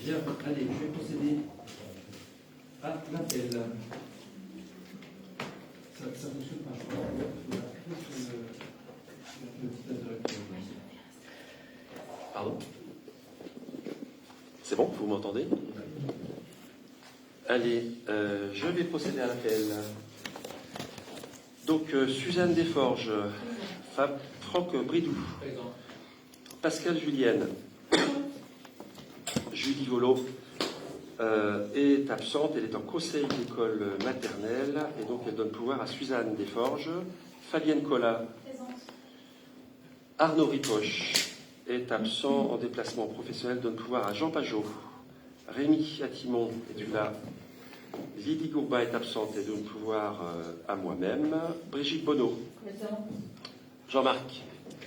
Bien, allez, je vais procéder à l'appel. Ça fonctionne pas, je crois. Le petit interrupteur. Pardon? C'est bon, vous m'entendez? Allez, je vais procéder à l'appel. Donc, Suzanne Desforges, Franck Bridou, Pascal Julienne, Julie Volo est absente, elle est en conseil d'école maternelle, et donc elle donne pouvoir à Suzanne Desforges. Fabienne Collat, Arnaud Ripoche est absent en déplacement professionnel, donne pouvoir à Jean Pajot. Rémi Attimon est là. Lydie Gourba est absente et donne pouvoir à moi-même. Brigitte Bonneau. Présent. Jean-Marc.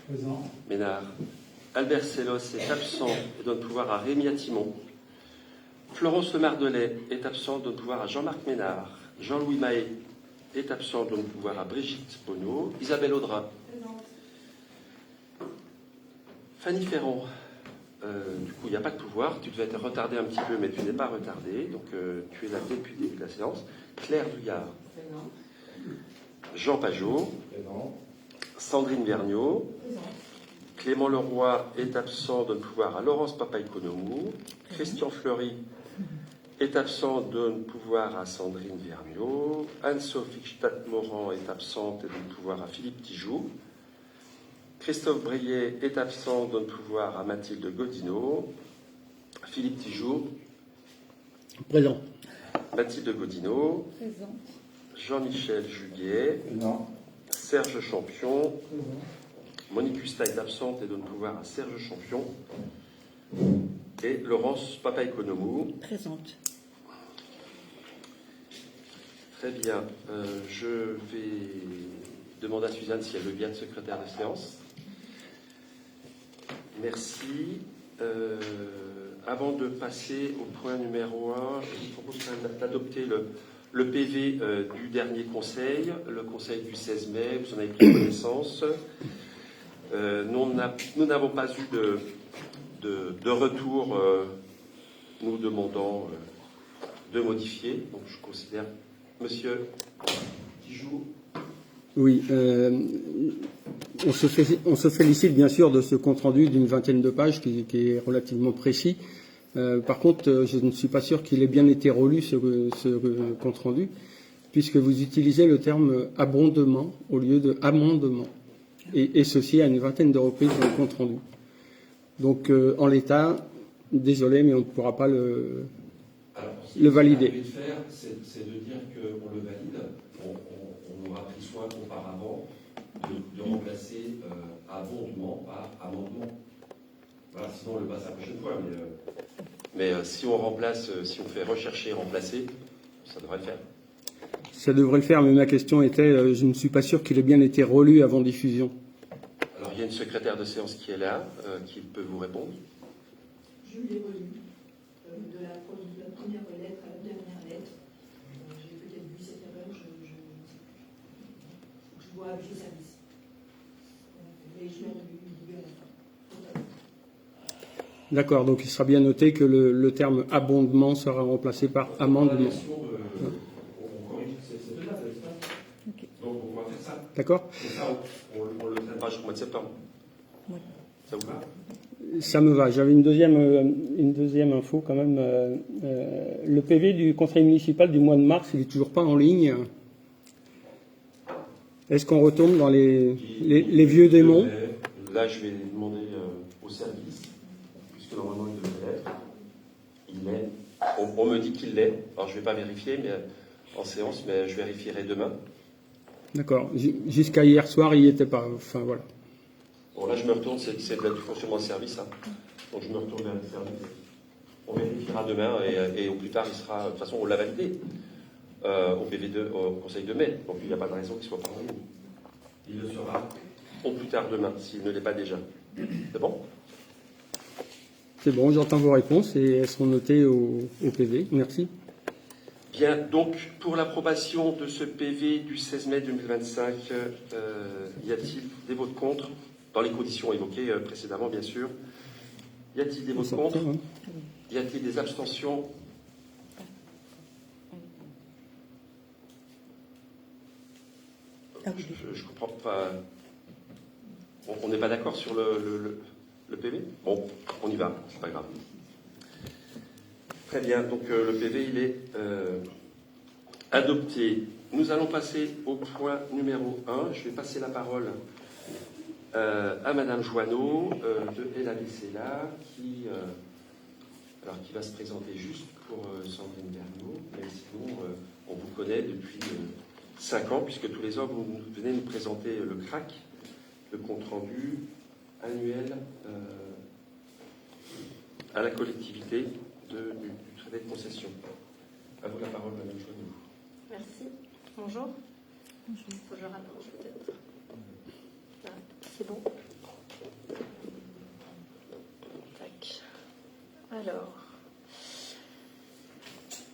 Présent. Ménard. Albert Sellos est absent et donne pouvoir à Rémi Attimon. Florence Lemardelet est absente, donne pouvoir à Jean-Marc Ménard. Jean-Louis Mahé est absent, donne pouvoir à Brigitte Bonneau. Isabelle Audrin. Présente. Fanny Ferron. Du coup, il n'y a pas de pouvoir. Tu devais être retardé un petit peu, mais tu n'es pas retardé. Donc, tu es là depuis le début de la séance. Claire Douillard. Présent. Jean Pajot. Présent. Sandrine Vergniaud. Présent. Clément Leroy est absent, donne pouvoir à Laurence Papaïkonomou. Christian Fleury est absent, donne pouvoir à Sandrine Vergniaud. Anne-Sophie Stadt-Morand est absente et donne pouvoir à Philippe Tijoux. Christophe Briet est absent, donne pouvoir à Mathilde Godineau. Philippe Tijoux. Présent. Mathilde Godineau. Présent. Jean-Michel Juguet. Présent. Serge Champion. Présent. Monique Custa est absente et donne pouvoir à Serge Champion. Et Laurence Papaïkonomou. Présente. Très bien. Je vais demander à Suzanne si elle veut bien être secrétaire de séance. Merci. Avant de passer au point numéro 1, je vous propose quand même d'adopter le PV du dernier conseil, le conseil du 16 mai. Vous en avez pris connaissance. Nous n'avons pas eu de retour nous demandant de modifier. Donc je considère, Monsieur Tijoux. Oui, on se félicite bien sûr de ce compte-rendu d'une vingtaine de pages qui est relativement précis. Par contre, je ne suis pas sûr qu'il ait bien été relu, ce compte-rendu, puisque vous utilisez le terme abondement au lieu de amendement. Et ceci à une vingtaine de reprises dans le compte-rendu. Donc, en l'état, désolé, mais on ne pourra pas le valider. Ce que je vais faire, c'est de dire qu'on le valide. On aura pris soin auparavant de remplacer abondement par amendement. Voilà, sinon on le passe la prochaine fois. Mais si on remplace, si on fait rechercher et remplacer, ça devrait le faire. Ça devrait le faire, mais ma question était, je ne suis pas sûr qu'il ait bien été relu avant diffusion. Alors il y a une secrétaire de séance qui est là, qui peut vous répondre. Je l'ai relu, de la première lettre à la dernière lettre. J'ai peut-être vu cette erreur, je ne sais plus. Je dois appuyer service. Mais je l'ai relu du début à la fin. D'accord, donc il sera bien noté que le terme abondement sera remplacé par amendement. On corrige cette date, n'est-ce pas? Okay. Donc on va faire ça. D'accord. C'est ça, on le traitera Jusqu'au mois de septembre. Oui. Ça vous va? Ça me va. J'avais une deuxième info quand même. Le PV du conseil municipal du mois de mars, il n'est toujours pas en ligne. Est-ce qu'on retourne dans les vieux démons? Là, je vais demander au service, puisque normalement il devrait l'être. Il l'est. On me dit qu'il l'est. Alors je ne vais pas vérifier mais, en séance, mais je vérifierai demain. D'accord. Jusqu'à hier soir, il n'y était pas. Enfin voilà. Bon, là, je me retourne, c'est du fonctionnement de service. Hein. Donc, je me retourne vers le service. On vérifiera demain et au plus tard, il sera. De toute façon, on l'a validé au PV2, au Conseil de mai. Donc, il n'y a pas de raison qu'il ne soit pas en ligne. Il le sera Au plus tard demain, s'il ne l'est pas déjà. C'est bon? C'est bon, j'entends vos réponses et elles seront notées au PV. Merci. Bien, donc, pour l'approbation de ce PV du 16 mai 2025, y a-t-il des votes contre? Dans les conditions évoquées précédemment, bien sûr. Y a-t-il des votes contre? Y a-t-il des abstentions? Je comprends pas. On n'est pas d'accord sur le PV? Bon, on y va, c'est pas grave. Très bien, donc le PV, il est adopté. Nous allons passer au point numéro 1. Je vais passer la parole à Madame Joanneau de LABCLA qui va se présenter juste pour Sandrine Berniaud, mais sinon on vous connaît depuis 5 ans, puisque tous les ans vous venez nous présenter le CRAC, le compte-rendu annuel à la collectivité du traité de concession. À vous la parole, Madame Joanneau. Merci. Bonjour. Bonjour. Faut que je rapproche peut-être. Ah, c'est bon. Tac. Alors,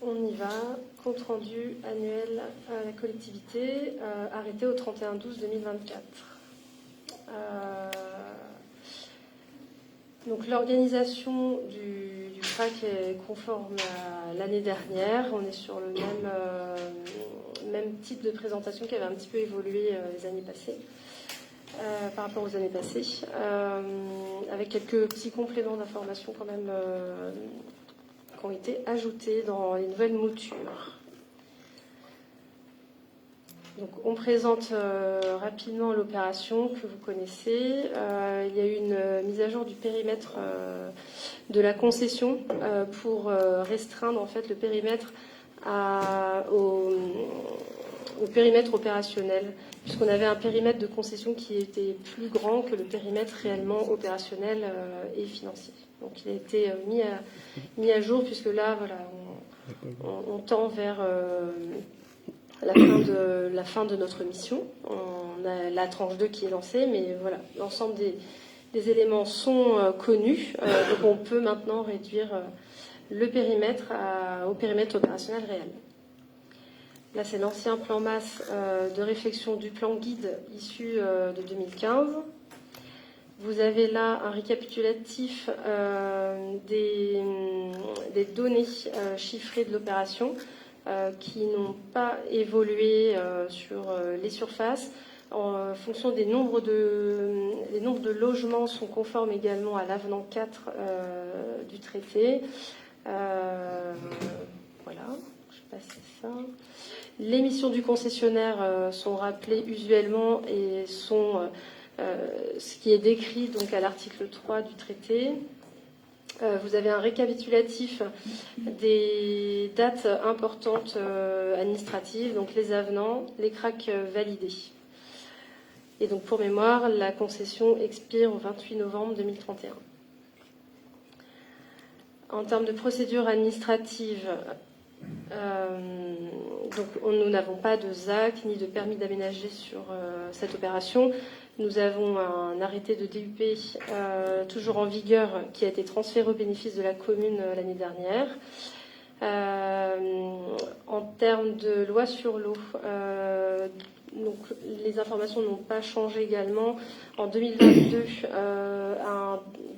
on y va. Compte rendu annuel à la collectivité, arrêté au 31/12/2024. Donc l'organisation du CRAC est conforme à l'année dernière. On est sur le même type de présentation qui avait un petit peu évolué les années passées, par rapport aux années passées, avec quelques petits compléments d'information quand même qui ont été ajoutés dans les nouvelles moutures. Donc, on présente rapidement l'opération que vous connaissez. Il y a eu une mise à jour du périmètre de la concession pour restreindre en fait le périmètre au périmètre opérationnel, puisqu'on avait un périmètre de concession qui était plus grand que le périmètre réellement opérationnel et financier. Donc il a été mis à jour, puisque là, voilà, on tend vers la fin de notre mission. On a la tranche 2 qui est lancée, mais voilà, l'ensemble des éléments sont connus, donc on peut maintenant réduire le périmètre au périmètre opérationnel réel. Là, c'est l'ancien plan masse de réflexion du plan guide issu de 2015. Vous avez là un récapitulatif des données chiffrées de l'opération qui n'ont pas évolué sur les surfaces. En fonction des nombres de logements sont conformes également à l'avenant 4 du traité. Voilà, je passe ça. Les missions du concessionnaire sont rappelées usuellement et sont ce qui est décrit donc à l'article 3 du traité. Vous avez un récapitulatif des dates importantes administratives, donc les avenants, les CRAC validés. Et donc pour mémoire, la concession expire au 28 novembre 2031. En termes de procédure administrative, donc nous n'avons pas de ZAC ni de permis d'aménager sur cette opération. Nous avons un arrêté de DUP toujours en vigueur qui a été transféré au bénéfice de la commune l'année dernière. En termes de loi sur l'eau, donc les informations n'ont pas changé également. En 2022,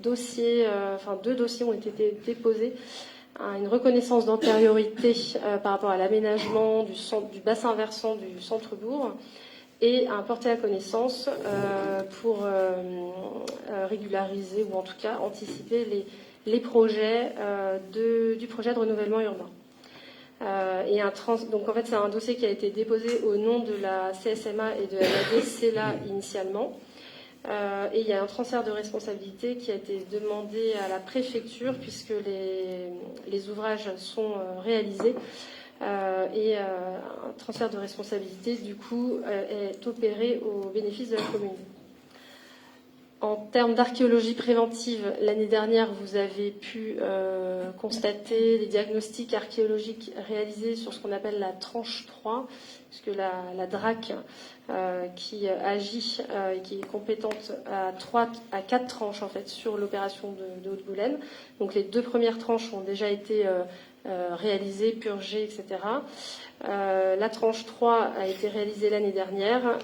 deux dossiers ont été déposés. Une reconnaissance d'antériorité par rapport à l'aménagement du bassin versant du centre-bourg et un porté à connaissance pour régulariser ou en tout cas anticiper les projets du projet de renouvellement urbain. Donc en fait c'est un dossier qui a été déposé au nom de la CSMA et de la LABCLA initialement. Et il y a un transfert de responsabilité qui a été demandé à la préfecture puisque les ouvrages sont réalisés. Et un transfert de responsabilité, du coup, est opéré au bénéfice de la commune. En termes d'archéologie préventive, l'année dernière, vous avez pu constater les diagnostics archéologiques réalisés sur ce qu'on appelle la tranche 3, puisque la DRAC qui agit et qui est compétente à 4 tranches en fait sur l'opération de Haute-Boulaine. Donc les 2 premières tranches ont déjà été réalisées, purgées, etc. La tranche 3 a été réalisée l'année dernière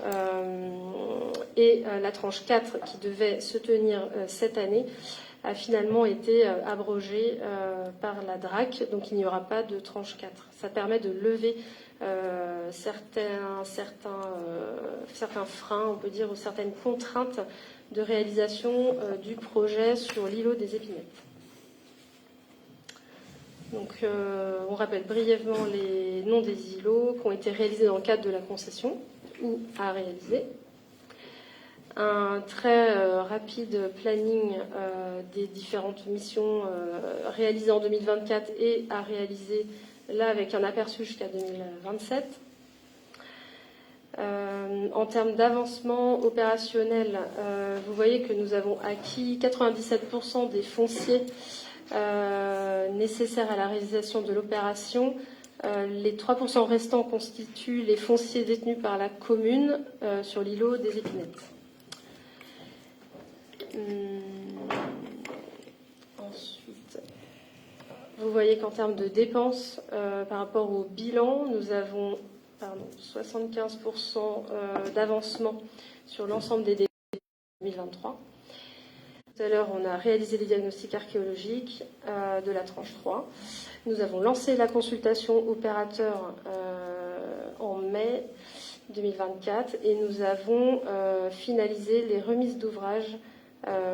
et la tranche 4 qui devait se tenir cette année a finalement été abrogé par la DRAC, donc il n'y aura pas de tranche 4. Ça permet de lever certains freins, on peut dire, ou certaines contraintes de réalisation du projet sur l'îlot des Épinettes. Donc, on rappelle brièvement les noms des îlots qui ont été réalisés dans le cadre de la concession ou à réaliser. Un très rapide planning des différentes missions réalisées en 2024 et à réaliser là avec un aperçu jusqu'à 2027. En termes d'avancement opérationnel, vous voyez que nous avons acquis 97% des fonciers nécessaires à la réalisation de l'opération. Les 3% restants constituent les fonciers détenus par la commune sur l'îlot des Épinettes. Ensuite, vous voyez qu'en termes de dépenses, par rapport au bilan, nous avons 75% d'avancement sur l'ensemble des dépenses 2023. Tout à l'heure, on a réalisé les diagnostics archéologiques de la tranche 3. Nous avons lancé la consultation opérateur en mai 2024 et nous avons finalisé les remises d'ouvrages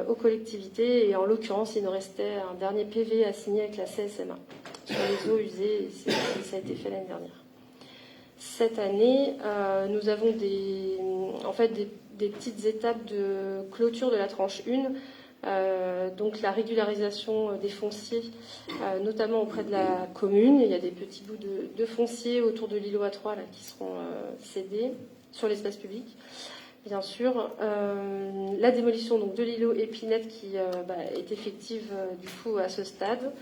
aux collectivités, et en l'occurrence il nous restait un dernier PV à signer avec la CSMA sur les eaux usées, et ça a été fait l'année dernière. Cette année, nous avons des petites étapes de clôture de la tranche 1, donc la régularisation des fonciers, notamment auprès de la commune. Il y a des petits bouts de fonciers autour de l'îlot A3 là, qui seront cédés sur l'espace public. Bien sûr, la démolition donc, de l'îlot Épinette qui est effective du coup à ce stade.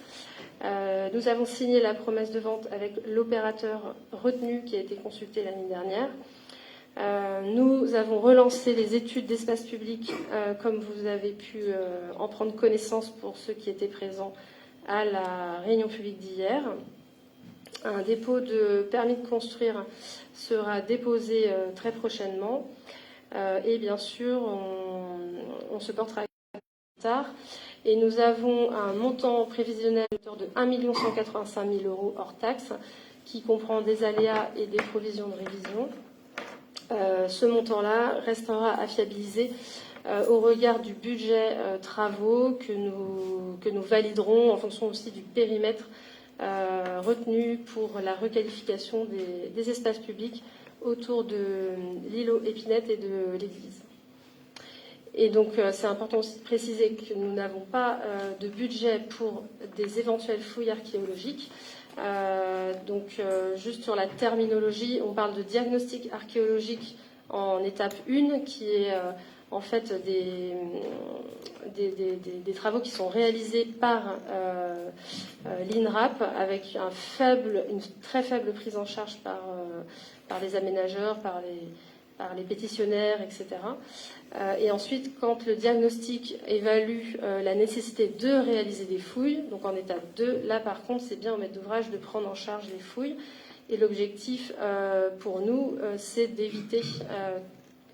Nous avons signé la promesse de vente avec l'opérateur retenu qui a été consulté l'année dernière. Nous avons relancé les études d'espace public, comme vous avez pu en prendre connaissance pour ceux qui étaient présents à la réunion publique d'hier. Un dépôt de permis de construire sera déposé très prochainement. Et bien sûr, on se portera plus tard. Et nous avons un montant prévisionnel de 1 185 000 € hors taxe, qui comprend des aléas et des provisions de révision. Ce montant-là restera à fiabiliser au regard du budget travaux que nous validerons en fonction aussi du périmètre retenu pour la requalification des espaces publics autour de l'îlot Épinette et de l'église. Et donc, c'est important aussi de préciser que nous n'avons pas de budget pour des éventuelles fouilles archéologiques. Juste sur la terminologie, on parle de diagnostic archéologique en étape 1, qui est en fait des travaux qui sont réalisés par l'INRAP avec une très faible prise en charge par les aménageurs, par les pétitionnaires, etc. Et ensuite, quand le diagnostic évalue la nécessité de réaliser des fouilles, donc en étape 2, là par contre, c'est bien au maître d'ouvrage de prendre en charge les fouilles. Et l'objectif pour nous, c'est d'éviter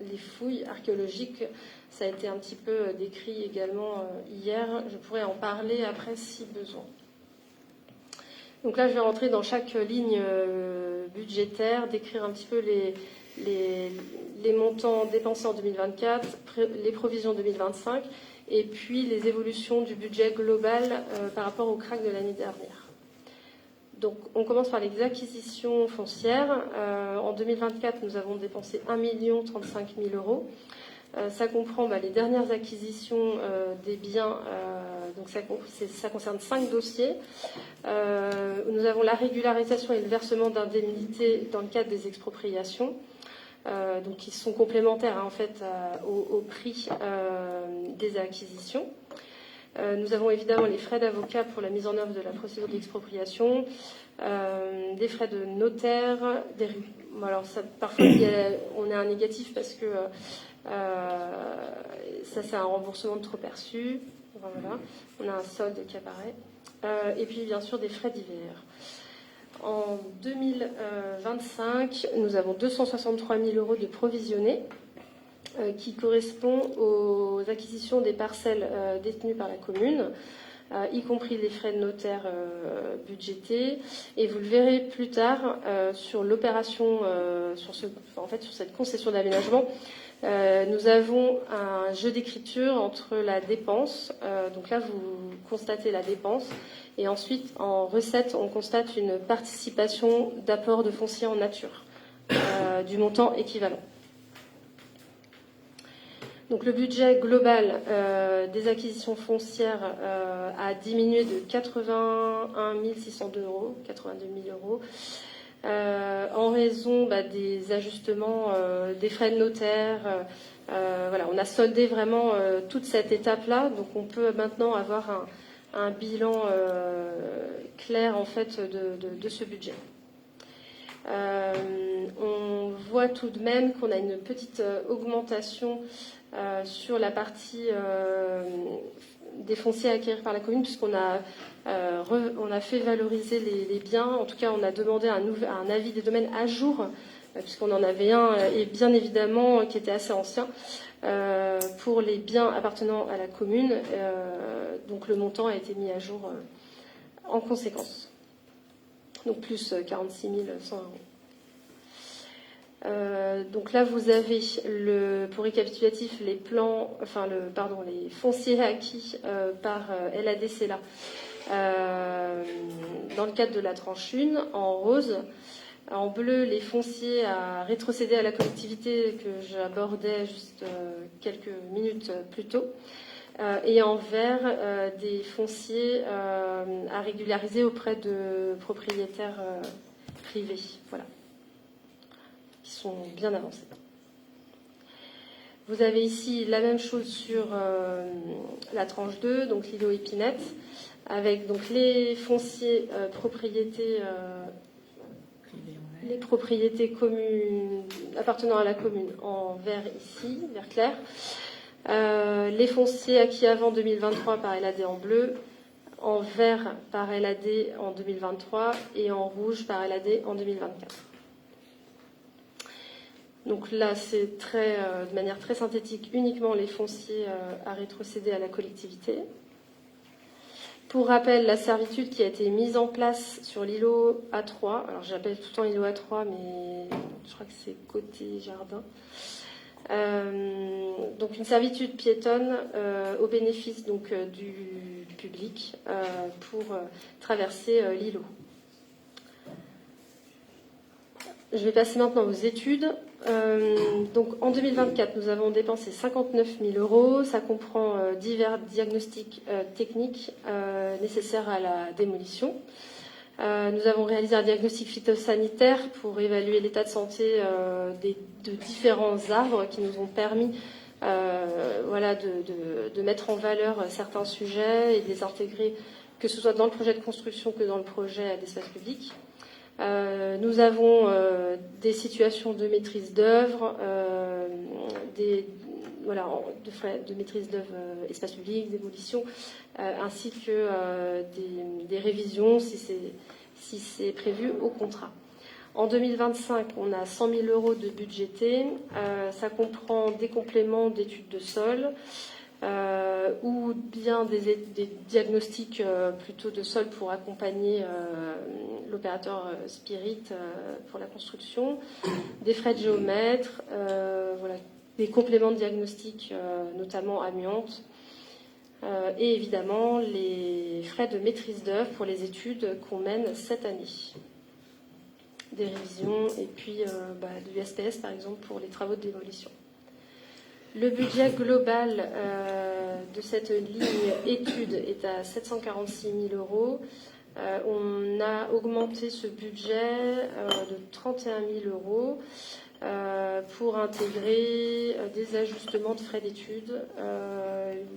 les fouilles archéologiques. Ça a été un petit peu décrit également hier. Je pourrais en parler après si besoin. Donc là, je vais rentrer dans chaque ligne budgétaire, décrire un petit peu les montants dépensés en 2024, les provisions 2025, et puis les évolutions du budget global par rapport au crack de l'année dernière. Donc, on commence par les acquisitions foncières. En 2024, nous avons dépensé 1 035 000 €. Ça comprend les dernières acquisitions des biens. Donc, ça concerne 5 dossiers. Nous avons la régularisation et le versement d'indemnités dans le cadre des expropriations. Donc, qui sont complémentaires en fait au prix des acquisitions. Nous avons évidemment les frais d'avocat pour la mise en œuvre de la procédure d'expropriation, des frais de notaire, alors ça, parfois on a un négatif parce que ça c'est un remboursement de trop perçu, voilà. On a un solde qui apparaît, et puis bien sûr des frais divers. En 2025, nous avons 263 000 € de provisionnés. qui correspond aux acquisitions des parcelles détenues par la commune, y compris les frais de notaire budgétés. Et vous le verrez plus tard sur l'opération, sur cette concession d'aménagement. Nous avons un jeu d'écriture entre la dépense, donc là vous constatez la dépense, et ensuite en recette on constate une participation d'apport de foncier en nature du montant équivalent. Donc le budget global des acquisitions foncières a diminué de 81 602 euros, 82 000 euros. En raison des ajustements des frais de notaire. Voilà, on a soldé vraiment toute cette étape-là, donc on peut maintenant avoir un bilan clair en fait de ce budget. On voit tout de même qu'on a une petite augmentation sur la partie des fonciers à acquérir par la commune, puisqu'on a on a fait valoriser les biens. En tout cas, on a demandé un avis des domaines à jour, puisqu'on en avait un, et bien évidemment, qui était assez ancien, pour les biens appartenant à la commune. Donc le montant a été mis à jour en conséquence. Donc plus 46 100 euros. Donc là, vous avez pour récapitulatif les plans, les fonciers acquis par LADCLA dans le cadre de la tranche 1 en rose. En bleu, les fonciers à rétrocéder à la collectivité que j'abordais juste quelques minutes plus tôt. Et en vert, des fonciers à régulariser auprès de propriétaires privés. Voilà. Qui sont bien avancés. Vous avez ici la même chose sur la tranche 2, donc l'îlot Épinette, avec donc les fonciers les propriétés communes appartenant à la commune en vert ici, vert clair, les fonciers acquis avant 2023 par LAD en bleu, en vert par LAD en 2023 et en rouge par LAD en 2024. Donc là, c'est de manière très synthétique, uniquement les fonciers à rétrocéder à la collectivité. Pour rappel, la servitude qui a été mise en place sur l'îlot A3, alors j'appelle tout le temps l'îlot A3, mais je crois que c'est côté jardin. Donc une servitude piétonne au bénéfice donc, du public pour traverser l'îlot. Je vais passer maintenant aux études. Donc en 2024, nous avons dépensé 59 000 euros. Ça comprend divers diagnostics techniques nécessaires à la démolition. Nous avons réalisé un diagnostic phytosanitaire pour évaluer l'état de santé de différents arbres qui nous ont permis de mettre en valeur certains sujets et de les intégrer, que ce soit dans le projet de construction que dans le projet d'espace public. Nous avons des situations de maîtrise d'œuvre, de maîtrise d'œuvre espace public, démolition, ainsi que des révisions si c'est prévu au contrat. En 2025, on a 100 000 euros de budgété. Ça comprend des compléments d'études de sol, ou bien des diagnostics plutôt de sol pour accompagner l'opérateur Spirit pour la construction, des frais de géomètre, des compléments de diagnostic notamment amiante, et évidemment les frais de maîtrise d'œuvre pour les études qu'on mène cette année. Des révisions et puis de l'USPS par exemple pour les travaux de démolition. Le budget global de cette ligne études est à 746 000 euros. On a augmenté ce budget de 31 000 euros pour intégrer des ajustements de frais d'études,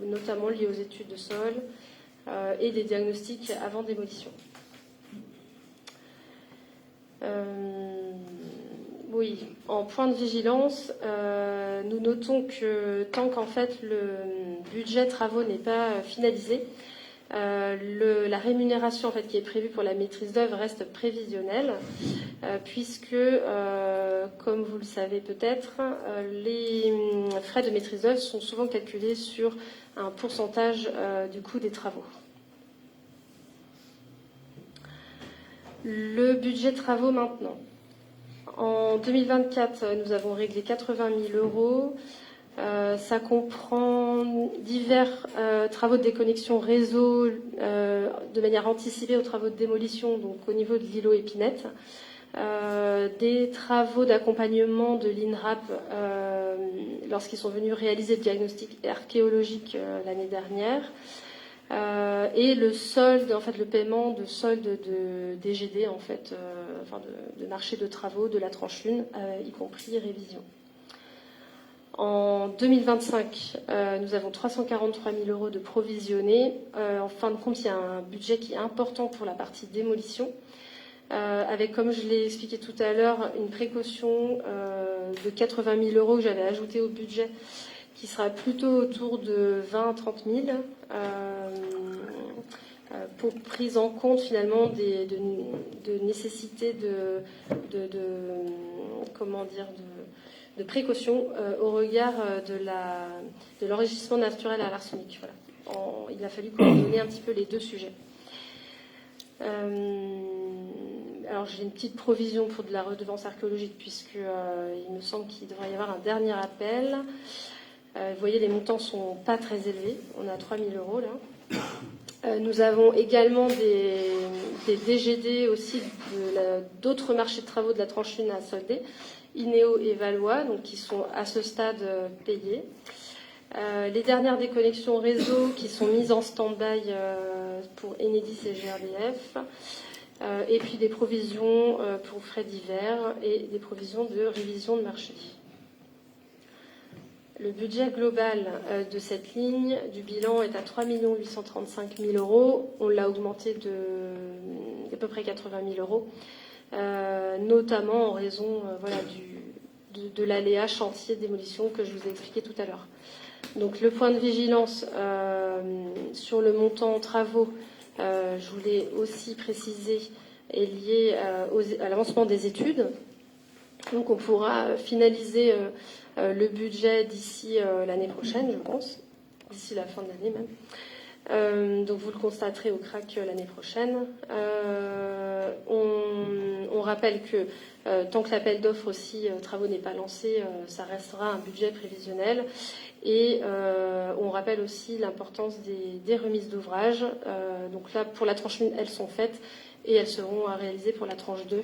notamment liés aux études de sol et des diagnostics avant démolition. Oui, en point de vigilance, nous notons que tant qu'en fait le budget travaux n'est pas finalisé, La rémunération en fait, qui est prévue pour la maîtrise d'œuvre reste prévisionnelle, puisque, comme vous le savez peut-être, les frais de maîtrise d'œuvre sont souvent calculés sur un pourcentage du coût des travaux. Le budget travaux maintenant. En 2024, nous avons réglé 80 000 euros. Ça comprend divers travaux de déconnexion réseau de manière anticipée aux travaux de démolition, donc au niveau de l'îlot Épinette, des travaux d'accompagnement de l'INRAP lorsqu'ils sont venus réaliser le diagnostic archéologique l'année dernière, et le solde, en fait, le paiement de solde de DGD, en fait, de marché de travaux de la tranche 1, y compris révision. En 2025, nous avons 343 000 euros de provisionnés. En fin de compte, il y a un budget qui est important pour la partie démolition, avec, comme je l'ai expliqué tout à l'heure, une précaution de 80 000 euros que j'avais ajouté au budget, qui sera plutôt autour de 20 à 30 000, pour prise en compte finalement de nécessité de précaution au regard de l'enrichissement naturel à l'arsenic. Voilà. Il a fallu coordonner un petit peu les deux sujets. Alors j'ai une petite provision pour de la redevance archéologique, puisque il me semble qu'il devrait y avoir un dernier appel. Vous voyez, les montants ne sont pas très élevés. On a 3 000 euros là. Nous avons également des DGD aussi d'autres marchés de travaux de la tranche 1 à solder, Inéo et Valois, donc qui sont à ce stade payés. Les dernières déconnexions réseau qui sont mises en stand-by pour Enedis et GRDF, et puis des provisions pour frais divers et des provisions de révision de marché. Le budget global de cette ligne du bilan est à 3 835 000 euros. On l'a augmenté d'à peu près 80 000 euros, notamment en raison de l'aléa chantier démolition que je vous ai expliqué tout à l'heure. Donc le point de vigilance sur le montant travaux, je voulais aussi préciser, est lié à l'avancement des études. Donc on pourra finaliser le budget d'ici l'année prochaine, je pense, d'ici la fin de l'année même. Donc vous le constaterez au CRAC l'année prochaine. On rappelle que tant que l'appel d'offres aussi travaux n'est pas lancé, ça restera un budget prévisionnel. Et on rappelle aussi l'importance des remises d'ouvrage. Donc là, pour la tranche 1, elles sont faites et elles seront réalisées pour la tranche 2.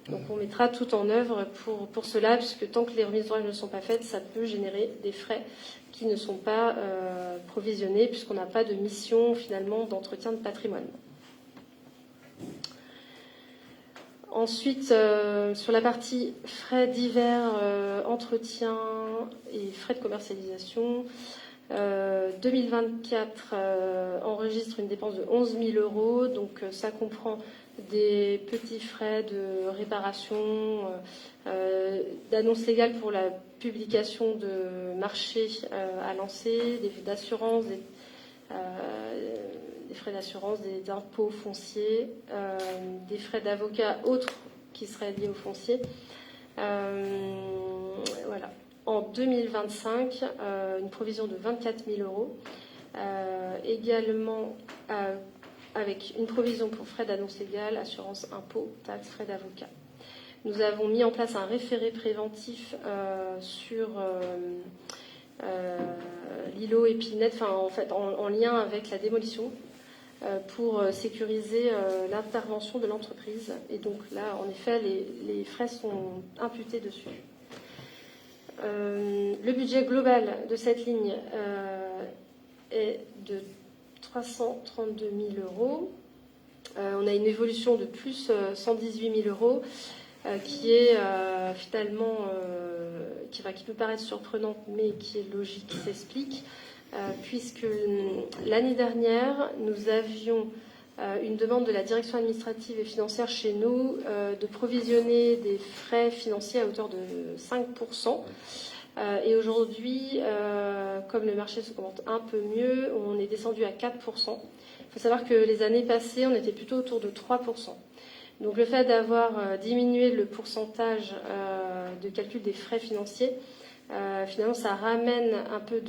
Donc on mettra tout en œuvre pour cela, puisque tant que les remises d'ouvrage ne sont pas faites, ça peut générer des frais qui ne sont pas provisionnés, puisqu'on n'a pas de mission finalement d'entretien de patrimoine. Ensuite, sur la partie frais divers, entretien et frais de commercialisation, 2024 enregistre une dépense de 11 000 euros, donc ça comprend des petits frais de réparation, d'annonce légale pour la publication de marchés à lancer, des d'assurance, des frais d'assurance, des impôts fonciers, des frais d'avocat autres qui seraient liés au foncier. Voilà. En 2025, une provision de 24 000 euros, également avec une provision pour frais d'annonce légale, assurance, impôts, taxes, frais d'avocat. Nous avons mis en place un référé préventif sur l'îlot Épinette, en lien avec la démolition, pour sécuriser l'intervention de l'entreprise. Et donc là, en effet, les frais sont imputés dessus. Le budget global de cette ligne est de 332 000 euros. On a une évolution de plus 118 000 euros qui est finalement, qui peut paraître surprenante, mais qui est logique, qui s'explique, puisque l'année dernière, nous avions une demande de la direction administrative et financière chez nous de provisionner des frais financiers à hauteur de 5%. Et aujourd'hui, comme le marché se comporte un peu mieux, on est descendu à 4%. Il faut savoir que les années passées, on était plutôt autour de 3%. Donc le fait d'avoir diminué le pourcentage de calcul des frais financiers, finalement ça ramène un peu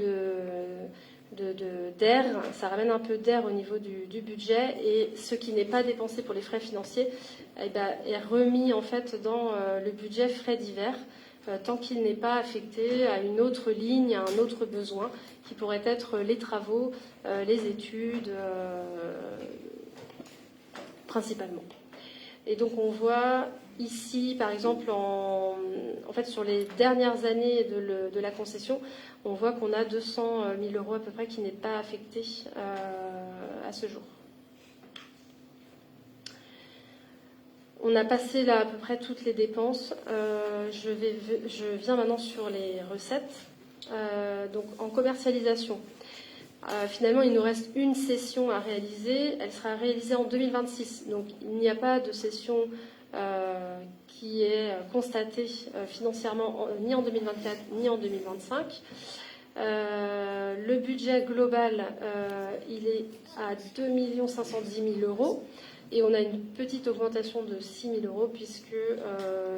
d'air, ça ramène un peu d'air au niveau du budget, et ce qui n'est pas dépensé pour les frais financiers est remis en fait dans le budget frais divers, tant qu'il n'est pas affecté à une autre ligne, à un autre besoin, qui pourrait être les travaux, les études, principalement. Et donc on voit ici, par exemple, en fait, sur les dernières années de la concession, on voit qu'on a 200 000 € à peu près qui n'est pas affecté à ce jour. On a passé là à peu près toutes les dépenses. Je viens maintenant sur les recettes. Donc en commercialisation, finalement il nous reste une session à réaliser. Elle sera réalisée en 2026. Donc il n'y a pas de session qui est constatée financièrement ni en 2024 ni en 2025. Le budget global, il est à 2 510 000 €. Et on a une petite augmentation de 6 000 € puisque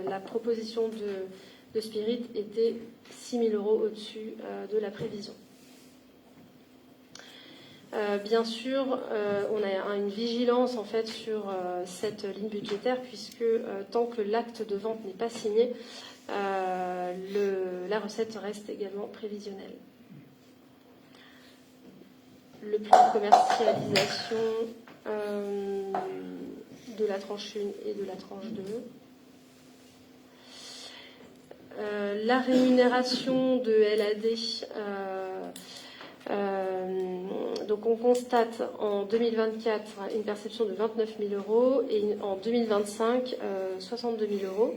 la proposition de Spirit était 6 000 € au-dessus de la prévision. Bien sûr, on a une vigilance en fait sur cette ligne budgétaire puisque tant que l'acte de vente n'est pas signé, la recette reste également prévisionnelle. Le plan de commercialisation de la tranche 1 et de la tranche 2. La rémunération de LAD, donc on constate en 2024 une perception de 29 000 € et en 2025 62 000 €.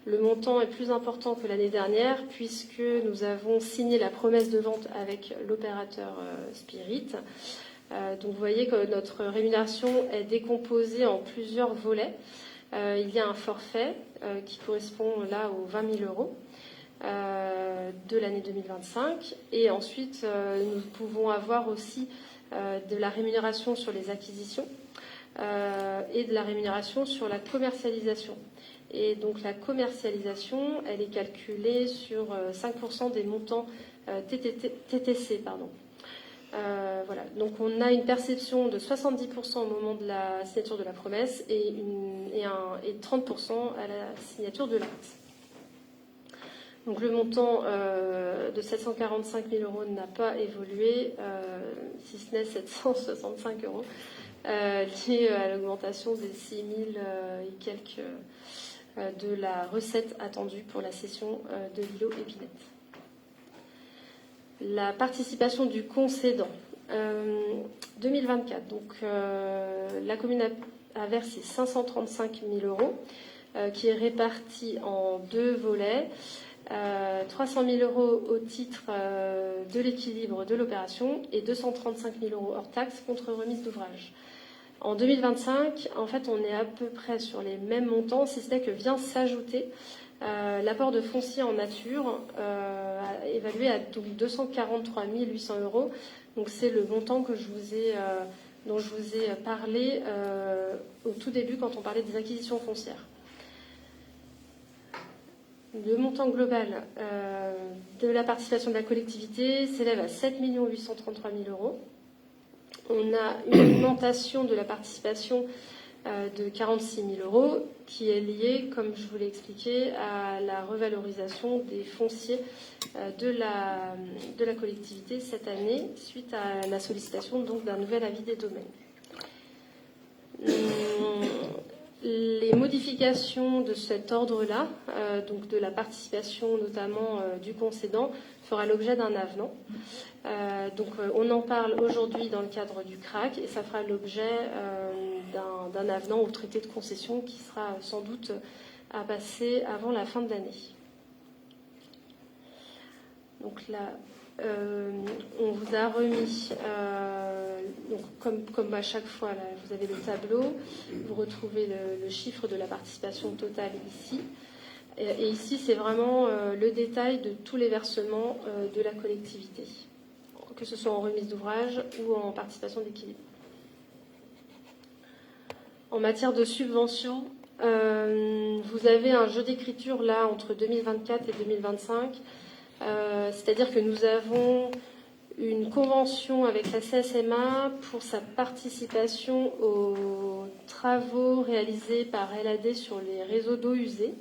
Le montant est plus important que l'année dernière puisque nous avons signé la promesse de vente avec l'opérateur Spirit. Donc vous voyez que notre rémunération est décomposée en plusieurs volets. Il y a un forfait qui correspond là aux 20 000 € de l'année 2025. Et ensuite, nous pouvons avoir aussi de la rémunération sur les acquisitions et de la rémunération sur la commercialisation. Et donc la commercialisation, elle est calculée sur 5% des montants TTC. Voilà. Donc on a une perception de 70% au moment de la signature de la promesse et 30% à la signature de l'acte. Donc le montant de 745 000 € n'a pas évolué, si ce n'est 765 € lié à l'augmentation des 6 000 et quelques de la recette attendue pour la cession de l'îlot Épinette. La participation du concédant 2024. Donc la commune a versé 535 000 € qui est réparti en deux volets. 300 000 € au titre de l'équilibre de l'opération et 235 000 € hors taxe contre remise d'ouvrage. En 2025, en fait, on est à peu près sur les mêmes montants, si ce n'est que vient s'ajouter l'apport de foncier en nature, évalué à 243 800 €. Donc c'est le montant que dont je vous ai parlé au tout début quand on parlait des acquisitions foncières. Le montant global de la participation de la collectivité s'élève à 7 833 000 €. On a une augmentation de la participation de 46 000 € qui est liée, comme je vous l'ai expliqué, à la revalorisation des fonciers de la collectivité cette année suite à la sollicitation donc d'un nouvel avis des domaines. Les modifications de cet ordre-là, donc de la participation notamment du concédant, fera l'objet d'un avenant. Donc on en parle aujourd'hui dans le cadre du CRAC et ça fera l'objet d'un avenant au traité de concession qui sera sans doute à passer avant la fin de l'année. Donc là, on vous a remis, donc comme à chaque fois, là, vous avez le tableau, vous retrouvez le chiffre de la participation totale ici. Et ici, c'est vraiment le détail de tous les versements de la collectivité que ce soit en remise d'ouvrage ou en participation d'équilibre. En matière de subventions, vous avez un jeu d'écriture là entre 2024 et 2025, c'est-à-dire que nous avons une convention avec la CSMA pour sa participation aux travaux réalisés par LAD sur les réseaux d'eau usée.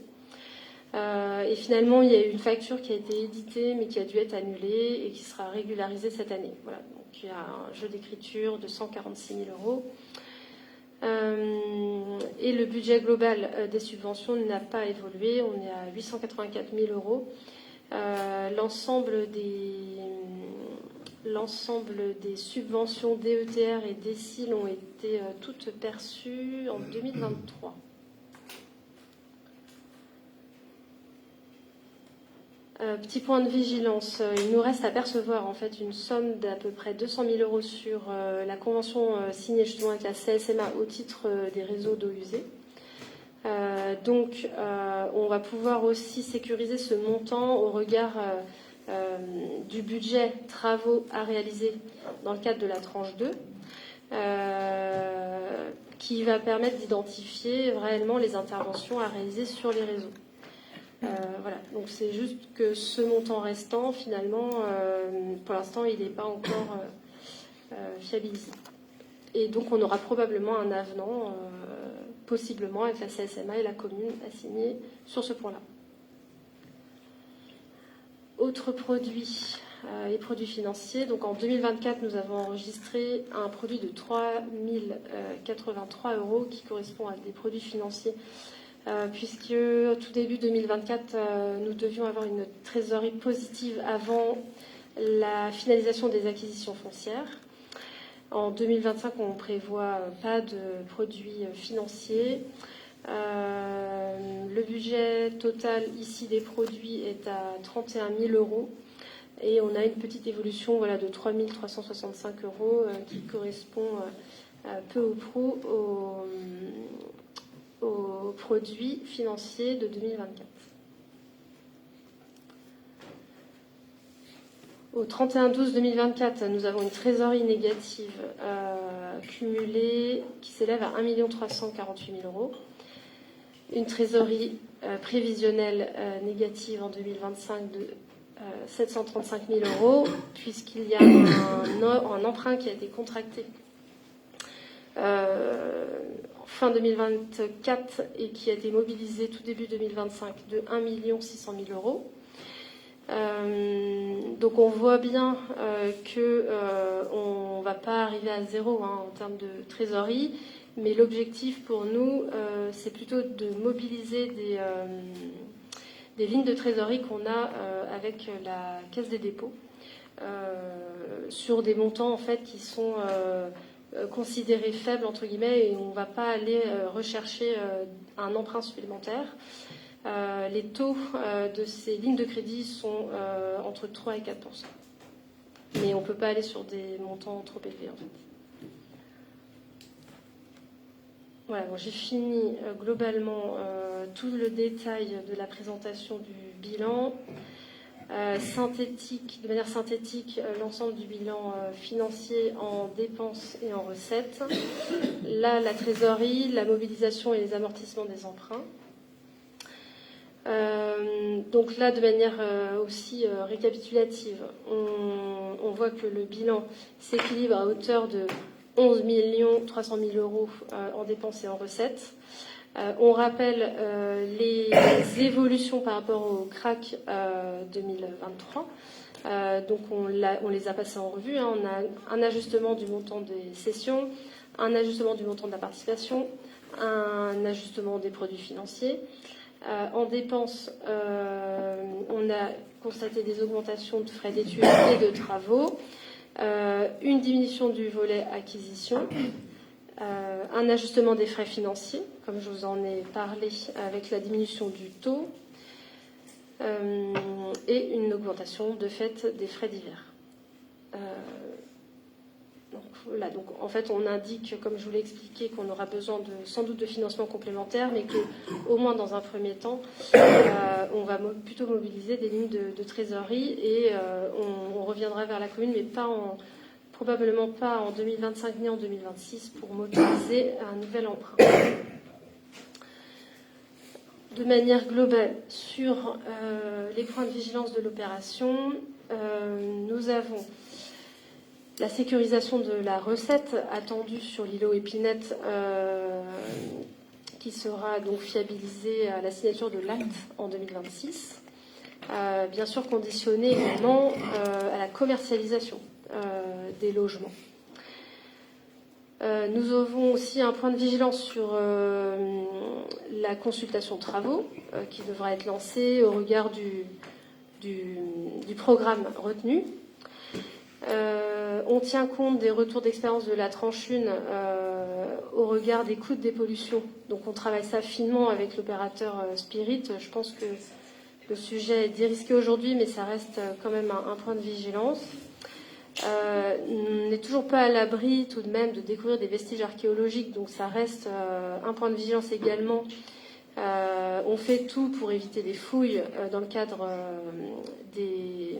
Et finalement, il y a eu une facture qui a été éditée mais qui a dû être annulée et qui sera régularisée cette année. Voilà, donc il y a un jeu d'écriture de 146 000 euros. Et le budget global des subventions n'a pas évolué, on est à 884 000 euros. L'ensemble des subventions DETR et DECIL ont été toutes perçues en 2023. Petit point de vigilance, il nous reste à percevoir en fait une somme d'à peu près 200 000 euros sur la convention signée justement avec la CSMA au titre des réseaux d'eau usée. Donc on va pouvoir aussi sécuriser ce montant au regard du budget travaux à réaliser dans le cadre de la tranche 2, qui va permettre d'identifier réellement les interventions à réaliser sur les réseaux. Voilà, donc c'est juste que ce montant restant, finalement, pour l'instant, il n'est pas encore fiabilisé. Et donc, on aura probablement un avenant, possiblement, avec la CSMA et la commune à signer sur ce point-là. Autres produits, les produits financiers. Donc, en 2024, nous avons enregistré un produit de 3 083 euros qui correspond à des produits financiers puisque tout début 2024, nous devions avoir une trésorerie positive avant la finalisation des acquisitions foncières. En 2025, on ne prévoit pas de produits financiers. Le budget total ici des produits est à 31 000 euros et on a une petite évolution de 3 365 euros qui correspond peu ou prou aux produits financiers de 2024. Au 31/12/2024, nous avons une trésorerie négative cumulée qui s'élève à 1 348 000 euros. Une trésorerie prévisionnelle négative en 2025 de 735 000 euros, puisqu'il y a un emprunt qui a été contracté fin 2024 et qui a été mobilisé tout début 2025 de 1 600 000 euros. Donc on voit bien qu'on ne va pas arriver à zéro en termes de trésorerie, mais l'objectif pour nous, c'est plutôt de mobiliser des lignes de trésorerie qu'on a avec la Caisse des dépôts sur des montants en fait qui sont considérés faibles entre guillemets, et on ne va pas aller rechercher un emprunt supplémentaire. Les taux de ces lignes de crédit sont entre 3 et 4%. Mais on ne peut pas aller sur des montants trop élevés en fait. Voilà, bon, j'ai fini globalement tout le détail de la présentation du bilan. De manière synthétique, l'ensemble du bilan financier en dépenses et en recettes. Là, la trésorerie, la mobilisation et les amortissements des emprunts. Donc là, de manière aussi récapitulative, on voit que le bilan s'équilibre à hauteur de 11 300 000 euros en dépenses et en recettes. On rappelle les évolutions par rapport au CRAC 2023. Donc on les a passées en revue. On a un ajustement du montant des cessions, un ajustement du montant de la participation, un ajustement des produits financiers. En dépenses, on a constaté des augmentations de frais d'études et de travaux, une diminution du volet acquisition, un ajustement des frais financiers, comme je vous en ai parlé, avec la diminution du taux, et une augmentation de fait des frais divers. Voilà, donc en fait on indique, comme je vous l'ai expliqué, qu'on aura besoin sans doute de financement complémentaire, mais que au moins dans un premier temps, on va plutôt mobiliser des lignes de trésorerie et on reviendra vers la commune, mais probablement pas en 2025 ni en 2026 pour mobiliser un nouvel emprunt. De manière globale, sur les points de vigilance de l'opération, nous avons la sécurisation de la recette attendue sur l'îlot Épinette, qui sera donc fiabilisée à la signature de l'acte en 2026. Bien sûr conditionnée également à la commercialisation des logements. Nous avons aussi un point de vigilance sur la consultation de travaux qui devra être lancée au regard du programme retenu. On tient compte des retours d'expérience de la tranche 1 au regard des coûts de dépollution. Donc on travaille ça finement avec l'opérateur Spirit. Je pense que le sujet est dérisqué aujourd'hui, mais ça reste quand même un point de vigilance. On n'est toujours pas à l'abri tout de même de découvrir des vestiges archéologiques, donc ça reste un point de vigilance également. On fait tout pour éviter des fouilles dans le cadre des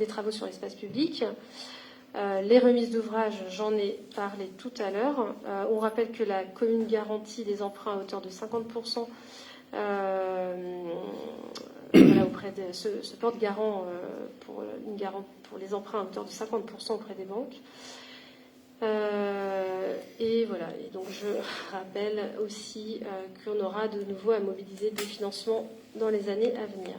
travaux sur l'espace public. Les remises d'ouvrages, j'en ai parlé tout à l'heure. On rappelle que la commune garantit des emprunts à hauteur de 50% auprès de ce porte-garant pour les emprunts à hauteur de 50% auprès des banques. Et voilà. Et donc je rappelle aussi qu'on aura de nouveau à mobiliser des financements dans les années à venir.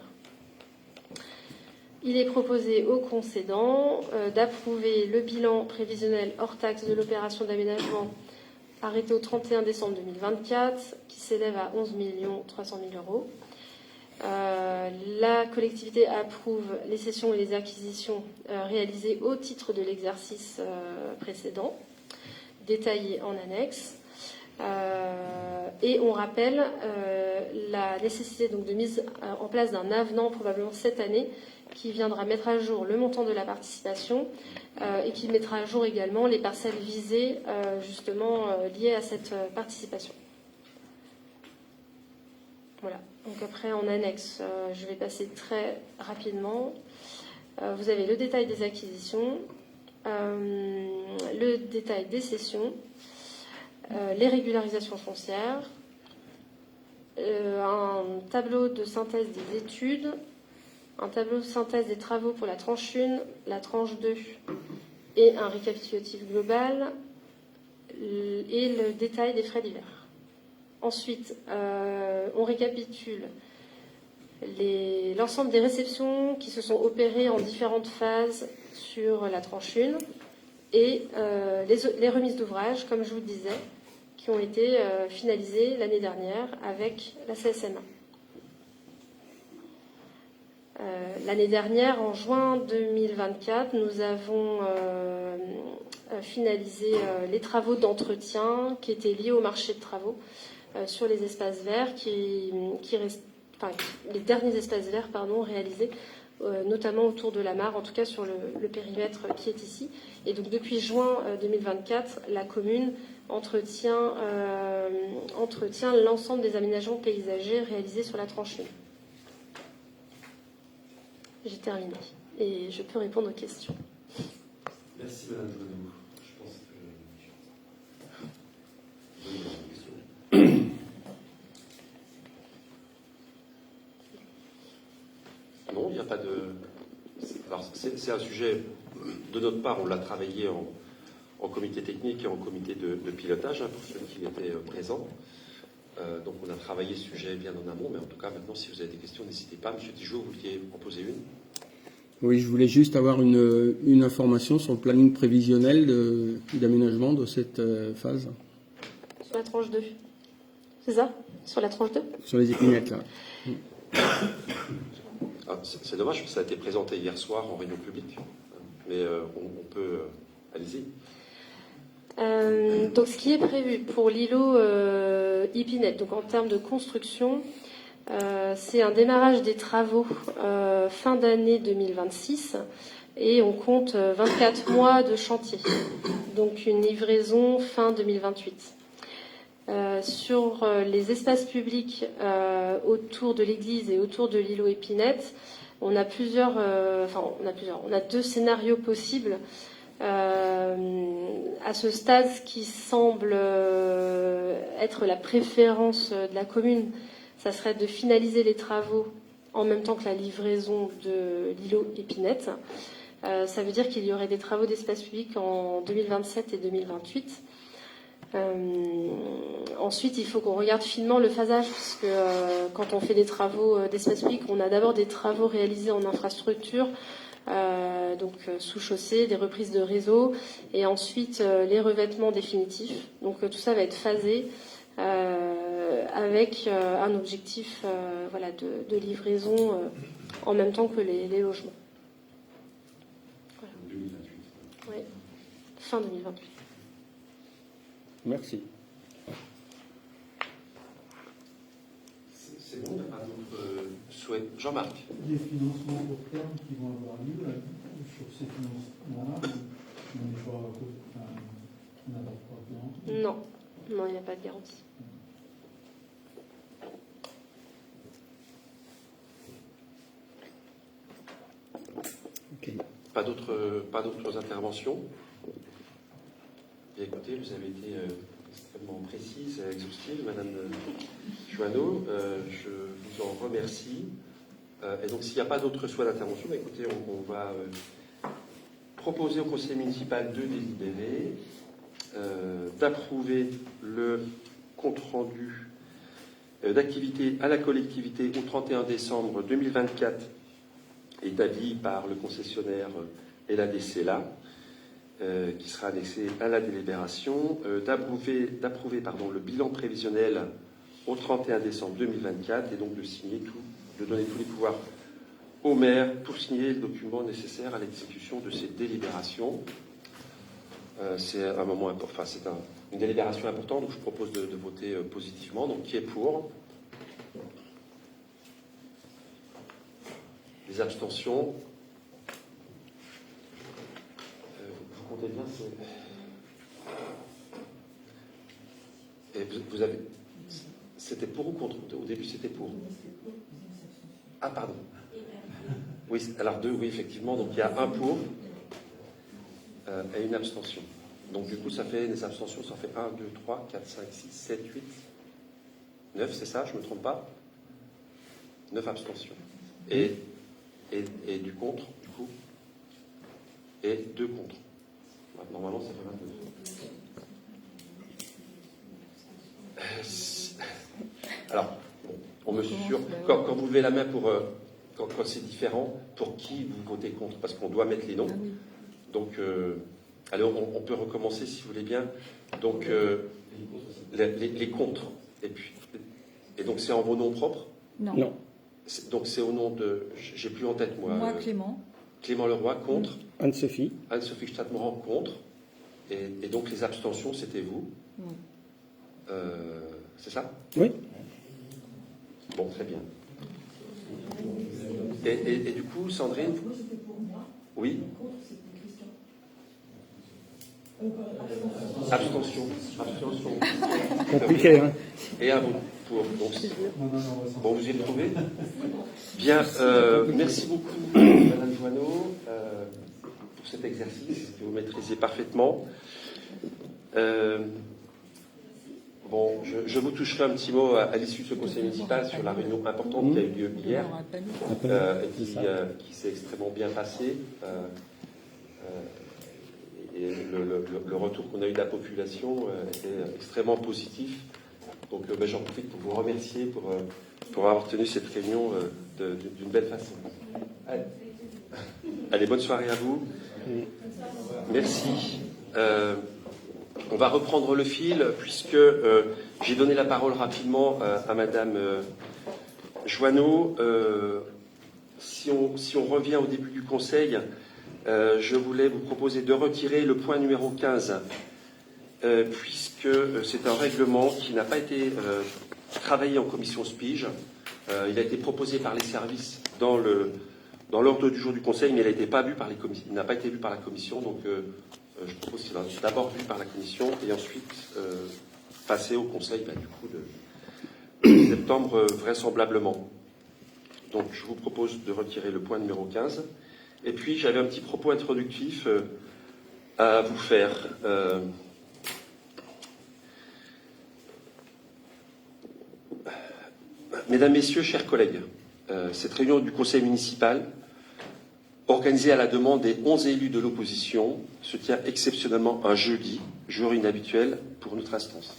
Il est proposé aux concédants d'approuver le bilan prévisionnel hors taxe de l'opération d'aménagement arrêté au 31 décembre 2024, qui s'élève à 11 300 000 euros. La collectivité approuve les cessions et les acquisitions réalisées au titre de l'exercice précédent, détaillées en annexe. Et on rappelle la nécessité donc de mise en place d'un avenant, probablement cette année, qui viendra mettre à jour le montant de la participation et qui mettra à jour également les parcelles visées justement liées à cette participation. Voilà. Donc après, en annexe, je vais passer très rapidement. Vous avez le détail des acquisitions, le détail des cessions, les régularisations foncières, un tableau de synthèse des études, un tableau de synthèse des travaux pour la tranche 1, la tranche 2 et un récapitulatif global et le détail des frais divers. Ensuite, on récapitule l'ensemble des réceptions qui se sont opérées en différentes phases sur la tranche 1 et les remises d'ouvrages, comme je vous le disais, qui ont été finalisées l'année dernière avec la CSMA. L'année dernière, en juin 2024, nous avons finalisé les travaux d'entretien qui étaient liés au marché de travaux sur les espaces verts, les derniers espaces verts réalisés notamment autour de la mare, en tout cas sur le périmètre qui est ici. Et donc depuis juin 2024, la commune entretient l'ensemble des aménagements paysagers réalisés sur la tranche 1. J'ai terminé et je peux répondre aux questions. Merci Madame Joannou. Je pense que... Non, il n'y a pas de... Alors, c'est un sujet, de notre part, on l'a travaillé en comité technique et en comité de pilotage, pour ceux qui étaient présents. Donc on a travaillé ce sujet bien en amont, mais en tout cas, maintenant, si vous avez des questions, n'hésitez pas. Monsieur Tijoux, vous vouliez en poser une? Oui, je voulais juste avoir une information sur le planning prévisionnel d'aménagement de cette phase. Sur la tranche 2. C'est ça? Sur la tranche 2? Sur les épinettes, là. Ah, c'est dommage, ça a été présenté hier soir en réunion publique. Mais on peut... allez-y. Donc ce qui est prévu pour l'îlot Épinette, donc en termes de construction, c'est un démarrage des travaux fin d'année 2026 et on compte 24 mois de chantier. donc une livraison fin 2028. Sur les espaces publics autour de l'église et autour de l'îlot Épinette, on a deux scénarios possibles. À ce stade, ce qui semble être la préférence de la commune, ça serait de finaliser les travaux en même temps que la livraison de l'îlot Épinette. Ça veut dire qu'il y aurait des travaux d'espace public en 2027 et 2028. Ensuite, il faut qu'on regarde finement le phasage, puisque quand on fait des travaux d'espace public, on a d'abord des travaux réalisés en infrastructure, donc sous chaussée, des reprises de réseau, et ensuite les revêtements définitifs. Donc tout ça va être phasé avec un objectif de livraison en même temps que les logements. Voilà. 2028. Ouais. Fin 2028. Merci. C'est bon, il n'y a pas d'autres souhaits. Jean-Marc. Des financements court terme qui vont avoir lieu sur ces financements-là, on n'est pas, on n'apporte pas de garantie. Non, il n'y a pas de garantie. Ok. Pas d'autres interventions? Bien, écoutez, vous avez été extrêmement précise, exhaustive, Madame Joanneau. Je vous en remercie. Et donc, s'il n'y a pas d'autres souhaits d'intervention, écoutez, on va proposer au conseil municipal de délibérer, d'approuver le compte-rendu d'activité à la collectivité au 31 décembre 2024 établi par le concessionnaire et la DCLA, qui sera annexé à la délibération, d'approuver le bilan prévisionnel au 31 décembre 2024 et donc de donner tous les pouvoirs au maire pour signer le document nécessaire à l'exécution de ces délibérations. C'est un moment important, c'est une délibération importante, donc je propose de voter positivement. Donc qui est pour? Les abstentions. Vous comptez bien, et vous avez. C'était pour ou contre? Au début, c'était pour. Ah, pardon. Oui, alors deux, oui, effectivement. Donc il y a un pour et une abstention. Donc du coup, ça fait des abstentions, ça fait 1, 2, 3, 4, 5, 6, 7, 8, 9, c'est ça, je ne me trompe pas? 9 abstentions. Et du contre, du coup, et 2 contre. Normalement, ça fait 22. Alors, on me susurre, quand vous levez la main pour quand c'est différent, pour qui vous votez contre? Parce qu'on doit mettre les noms. Donc, alors on peut recommencer si vous voulez bien. Donc, les contre. Et donc, c'est en vos noms propres? Non. Donc c'est au nom de... J'ai plus en tête, moi. Moi, Clément. Clément Leroy, contre. Anne-Sophie. Anne-Sophie Stadtmorand, contre. Et donc les abstentions, c'était vous. C'est ça? Oui. Bon, très bien. Et du coup, Sandrine? Moi, c'était pour moi. Oui. Contre, c'était Christian. Abstention. Compliqué, hein? Et un vote pour. Donc, Non, bon, vous y êtes trouvé? Bien, merci beaucoup, Madame Joanneau, pour cet exercice que vous maîtrisez parfaitement. Bon, je vous toucherai un petit mot à l'issue de ce conseil municipal sur la réunion importante qui a eu lieu hier et qui s'est extrêmement bien passée. Et le retour qu'on a eu de la population était extrêmement positif. Donc j'en profite pour vous remercier pour avoir tenu cette réunion d'une belle façon. Allez, bonne soirée à vous. Merci. On va reprendre le fil puisque j'ai donné la parole rapidement à Madame Joanneau. Si on revient au début du conseil, je voulais vous proposer de retirer le point numéro 15 puisque c'est un règlement qui n'a pas été travaillé en commission SPIGE. Il a été proposé par les services dans dans l'ordre du jour du Conseil, mais il n'a pas été vu par la Commission, donc je propose qu'il soit d'abord vu par la Commission et ensuite passer au Conseil du coup de septembre vraisemblablement. Donc je vous propose de retirer le point numéro 15. Et puis j'avais un petit propos introductif à vous faire. Mesdames, Messieurs, chers collègues, cette réunion du Conseil municipal, organisée à la demande des 11 élus de l'opposition, se tient exceptionnellement un jeudi, jour inhabituel pour notre instance.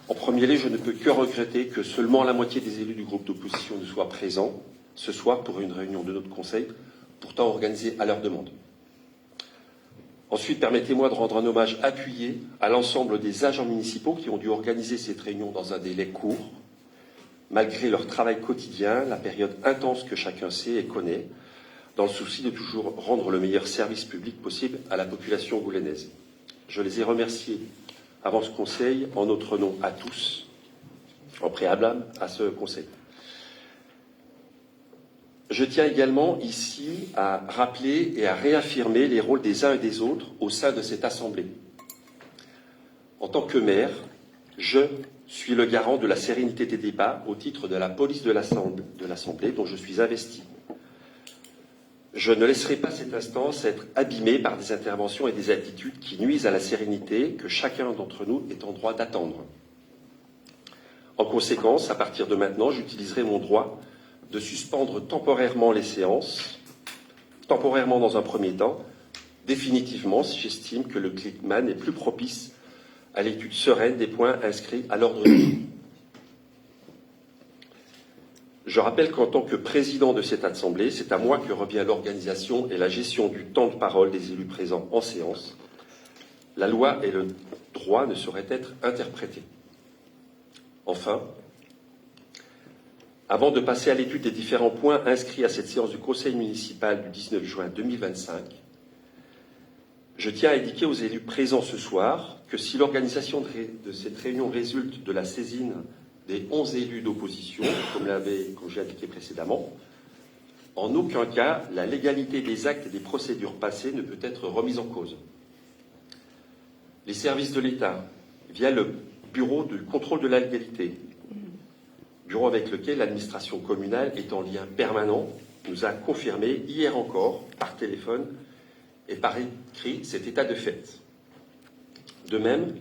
En premier lieu, je ne peux que regretter que seulement la moitié des élus du groupe d'opposition ne soient présents ce soir pour une réunion de notre Conseil, pourtant organisée à leur demande. Ensuite, permettez-moi de rendre un hommage appuyé à l'ensemble des agents municipaux qui ont dû organiser cette réunion dans un délai court, malgré leur travail quotidien, la période intense que chacun sait et connaît, dans le souci de toujours rendre le meilleur service public possible à la population goulénaise. Je les ai remerciés avant ce Conseil, en notre nom à tous, en préalable à ce Conseil. Je tiens également ici à rappeler et à réaffirmer les rôles des uns et des autres au sein de cette Assemblée. En tant que maire, je suis le garant de la sérénité des débats au titre de la police de l'Assemblée dont je suis investi. Je ne laisserai pas cette instance être abîmée par des interventions et des attitudes qui nuisent à la sérénité que chacun d'entre nous est en droit d'attendre. En conséquence, à partir de maintenant, j'utiliserai mon droit de suspendre temporairement les séances, temporairement dans un premier temps, définitivement si j'estime que le climat n'est plus propice à l'étude sereine des points inscrits à l'ordre du jour. Je rappelle qu'en tant que président de cette Assemblée, c'est à moi que revient l'organisation et la gestion du temps de parole des élus présents en séance. La loi et le droit ne sauraient être interprétés. Enfin, avant de passer à l'étude des différents points inscrits à cette séance du Conseil municipal du 19 juin 2025, je tiens à indiquer aux élus présents ce soir que si l'organisation de cette réunion résulte de la saisine des 11 élus d'opposition, comme j'ai indiqué précédemment, en aucun cas la légalité des actes et des procédures passées ne peut être remise en cause. Les services de l'État, via le Bureau de contrôle de la légalité, bureau avec lequel l'administration communale est en lien permanent, nous a confirmé hier encore, par téléphone et par écrit, cet état de fait. De même,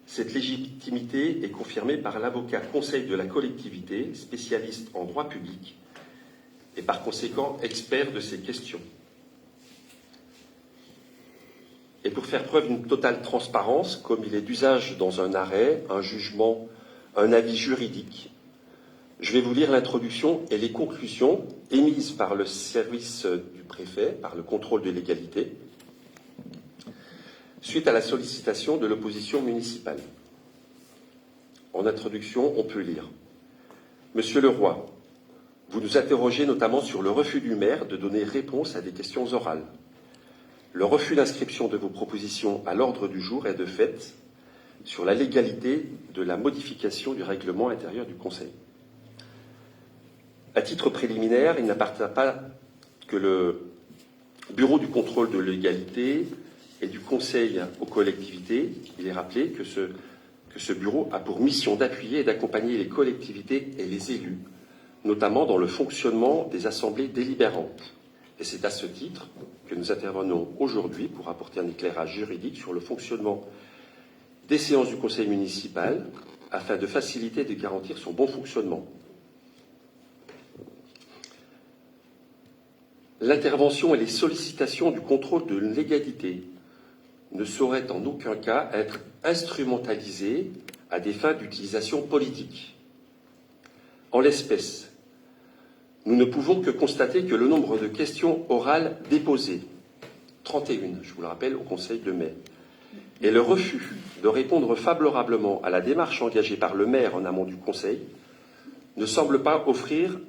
cette légitimité est confirmée par l'avocat conseil de la collectivité, spécialiste en droit public et par conséquent expert de ces questions. Et pour faire preuve d'une totale transparence, comme il est d'usage dans un arrêt, un jugement, un avis juridique, je vais vous lire l'introduction et les conclusions émises par le service du préfet, par le contrôle de légalité, suite à la sollicitation de l'opposition municipale. En introduction, on peut lire « Monsieur Leroy, vous nous interrogez notamment sur le refus du maire de donner réponse à des questions orales. Le refus d'inscription de vos propositions à l'ordre du jour est de fait sur la légalité de la modification du règlement intérieur du Conseil. À titre préliminaire, il n'appartient pas que le Bureau du contrôle de légalité et du Conseil aux collectivités, il est rappelé que ce bureau a pour mission d'appuyer et d'accompagner les collectivités et les élus, notamment dans le fonctionnement des assemblées délibérantes. Et c'est à ce titre que nous intervenons aujourd'hui pour apporter un éclairage juridique sur le fonctionnement des séances du Conseil municipal afin de faciliter et de garantir son bon fonctionnement. L'intervention et les sollicitations du contrôle de légalité ne sauraient en aucun cas être instrumentalisées à des fins d'utilisation politique. En l'espèce, nous ne pouvons que constater que le nombre de questions orales déposées, 31, je vous le rappelle, au Conseil de mai, et le refus de répondre favorablement à la démarche engagée par le maire en amont du Conseil ne semblent pas offrir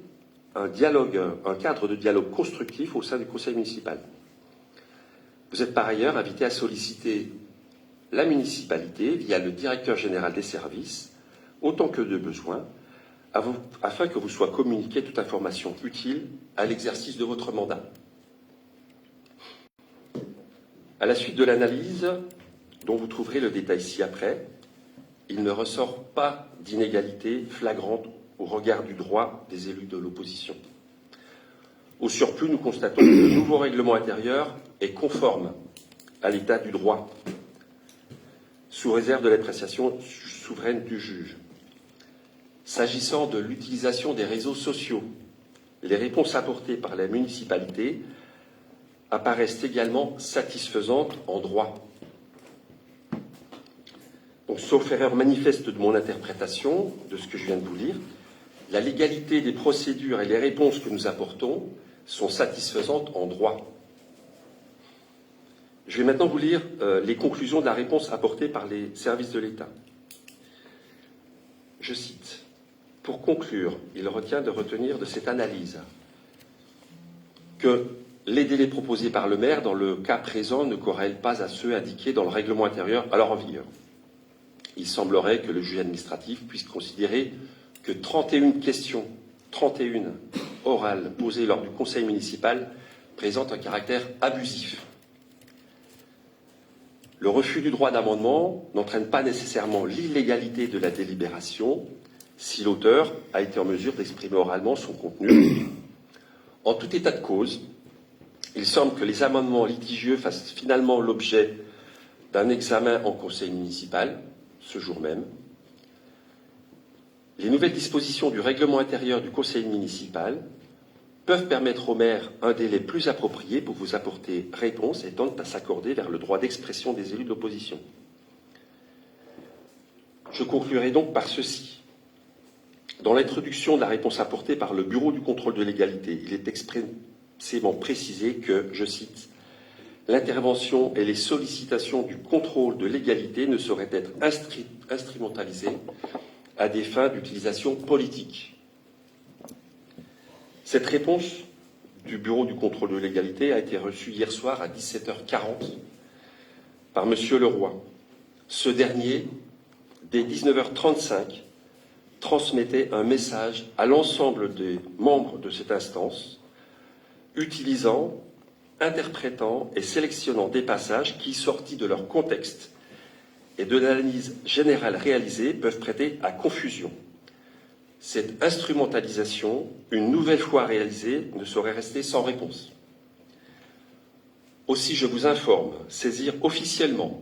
un cadre de dialogue constructif au sein du Conseil municipal. Vous êtes par ailleurs invité à solliciter la municipalité via le directeur général des services, autant que de besoin, afin que vous soit communiquée toute information utile à l'exercice de votre mandat. À la suite de l'analyse, dont vous trouverez le détail ci-après, il ne ressort pas d'inégalité flagrante au regard du droit des élus de l'opposition. Au surplus, nous constatons que le nouveau règlement intérieur est conforme à l'état du droit, sous réserve de l'appréciation souveraine du juge. S'agissant de l'utilisation des réseaux sociaux, les réponses apportées par la municipalité apparaissent également satisfaisantes en droit. Donc, sauf erreur manifeste de mon interprétation de ce que je viens de vous lire, la légalité des procédures et les réponses que nous apportons sont satisfaisantes en droit. Je vais maintenant vous lire les conclusions de la réponse apportée par les services de l'État. Je cite. Pour conclure, il retient de retenir de cette analyse que les délais proposés par le maire, dans le cas présent, ne corrèlent pas à ceux indiqués dans le règlement intérieur alors en vigueur. Il semblerait que le juge administratif puisse considérer que 31 questions, 31 orales posées lors du conseil municipal présentent un caractère abusif. Le refus du droit d'amendement n'entraîne pas nécessairement l'illégalité de la délibération si l'auteur a été en mesure d'exprimer oralement son contenu. En tout état de cause, il semble que les amendements litigieux fassent finalement l'objet d'un examen en conseil municipal, ce jour même. Les nouvelles dispositions du règlement intérieur du conseil municipal peuvent permettre au maire un délai plus approprié pour vous apporter réponse et tendent à s'accorder vers le droit d'expression des élus de l'opposition. Je conclurai donc par ceci. Dans l'introduction de la réponse apportée par le Bureau du contrôle de légalité, il est expressément précisé que, je cite, « l'intervention et les sollicitations du contrôle de légalité ne sauraient être instrumentalisées à des fins d'utilisation politique ». Cette réponse du Bureau du contrôle de légalité a été reçue hier soir à 17h40 par M. Leroy. Ce dernier, dès 19h35, transmettait un message à l'ensemble des membres de cette instance, utilisant, interprétant et sélectionnant des passages qui, sortis de leur contexte et de l'analyse générale réalisée, peuvent prêter à confusion. Cette instrumentalisation, une nouvelle fois réalisée, ne saurait rester sans réponse. Aussi, je vous informe, saisir officiellement,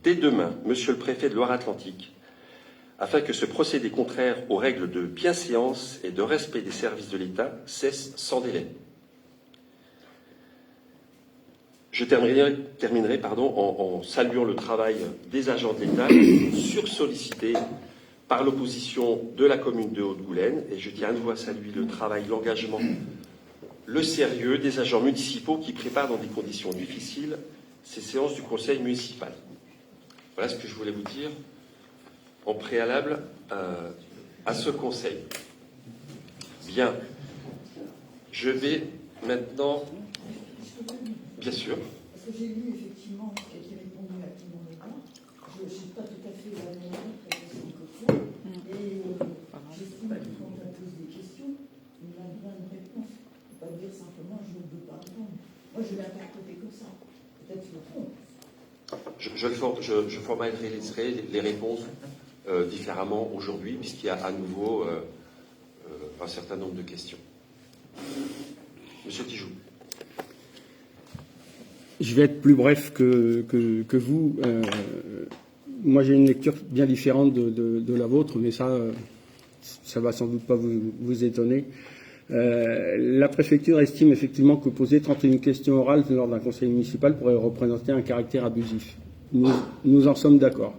dès demain, Monsieur le Préfet de Loire-Atlantique, afin que ce procédé contraire aux règles de bienséance et de respect des services de l'État cesse sans délai. Je terminerai en saluant le travail des agents de l'État sursollicités par l'opposition de la commune de Haute-Goulaine, et je tiens à nouveau à saluer le travail, l'engagement, le sérieux des agents municipaux qui préparent dans des conditions difficiles ces séances du conseil municipal. Voilà ce que je voulais vous dire en préalable à ce conseil. Bien. Je vais maintenant... Bien sûr. Parce que j'ai lu effectivement ce qui a été répondu à tout mon débat. Je ne suis pas tout à fait la même avec cette copie. Et j'estime que quand on pose des questions, il a besoin de réponse. Il ne faut pas dire simplement je ne veux pas répondre. Moi, je l'ai interprété comme ça. Peut-être que je me trompe. Je formaliserai les réponses différemment aujourd'hui, puisqu'il y a à nouveau un certain nombre de questions. Monsieur Tijoux. Je vais être plus bref que vous. Moi, j'ai une lecture bien différente de la vôtre, mais ça va sans doute pas vous étonner. La préfecture estime effectivement que poser 31 questions orales lors d'un conseil municipal pourrait représenter un caractère abusif. Nous en sommes d'accord.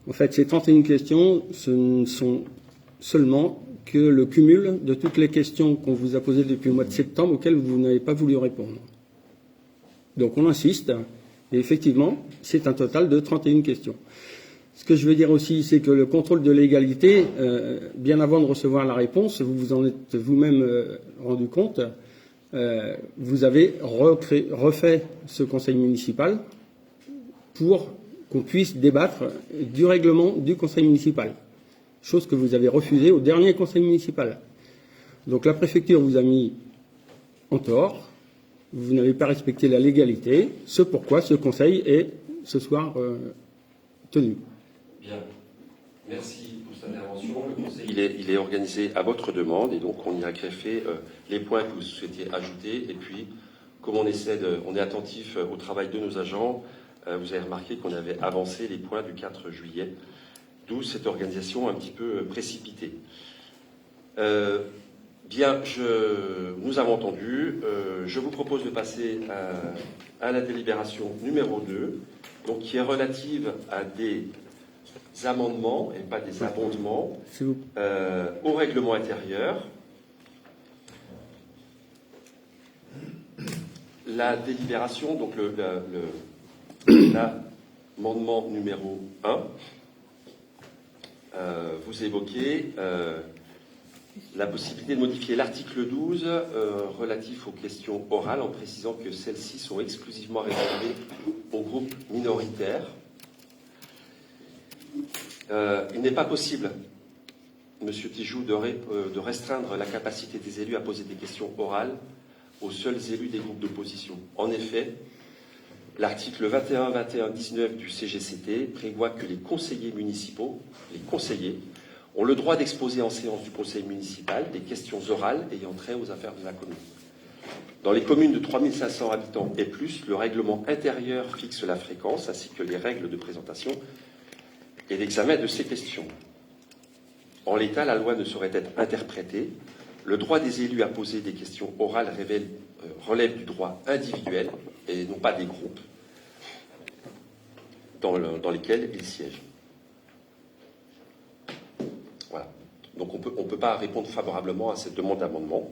En fait, ces 31 questions, ce ne sont seulement que le cumul de toutes les questions qu'on vous a posées depuis le mois de septembre auxquelles vous n'avez pas voulu répondre. Donc on insiste, et effectivement, c'est un total de 31 questions. Ce que je veux dire aussi, c'est que le contrôle de légalité, bien avant de recevoir la réponse, vous vous en êtes vous-même rendu compte, vous avez refait ce conseil municipal pour qu'on puisse débattre du règlement du conseil municipal. chose que vous avez refusée au dernier conseil municipal. Donc la préfecture vous a mis en tort, vous n'avez pas respecté la légalité, ce pourquoi ce conseil est ce soir tenu. Bien, merci pour cette intervention. Le conseil il est organisé à votre demande et donc on y a greffé les points que vous souhaitiez ajouter et puis comme on est attentif au travail de nos agents, vous avez remarqué qu'on avait avancé les points du 4 juillet, d'où cette organisation un petit peu précipitée. Bien, nous avons entendu. Je vous propose de passer à la délibération numéro 2, donc qui est relative à des amendements et pas des abondements au règlement intérieur. La délibération, donc l'amendement numéro 1, vous évoquez la possibilité de modifier l'article 12 relatif aux questions orales en précisant que celles-ci sont exclusivement réservées aux groupes minoritaires. Il n'est pas possible, Monsieur Tijoux, de restreindre la capacité des élus à poser des questions orales aux seuls élus des groupes d'opposition. En effet, l'article 21-21-19 du CGCT prévoit que les conseillers municipaux, les conseillers, ont le droit d'exposer en séance du conseil municipal des questions orales ayant trait aux affaires de la commune. Dans les communes de 3500 habitants et plus, le règlement intérieur fixe la fréquence ainsi que les règles de présentation et l'examen de ces questions. En l'état, la loi ne saurait être interprétée. Le droit des élus à poser des questions orales relève du droit individuel et non pas des groupes dans lesquels ils siègent. Voilà. Donc on peut pas répondre favorablement à cette demande d'amendement.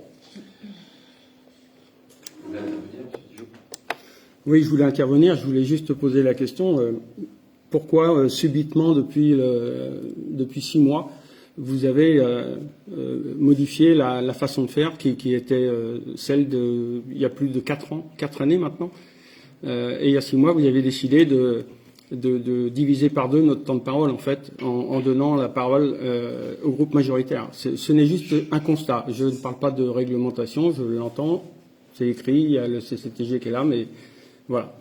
Oui, je voulais intervenir. Je voulais juste poser la question pourquoi subitement depuis 6 mois vous avez modifié la façon de faire qui était celle il y a plus de 4 années maintenant. Et il y a 6 mois, vous avez décidé de diviser par 2 notre temps de parole, en fait, en donnant la parole au groupe majoritaire. Ce n'est juste un constat. Je ne parle pas de réglementation, je l'entends, c'est écrit, il y a le CCTG qui est là, mais voilà.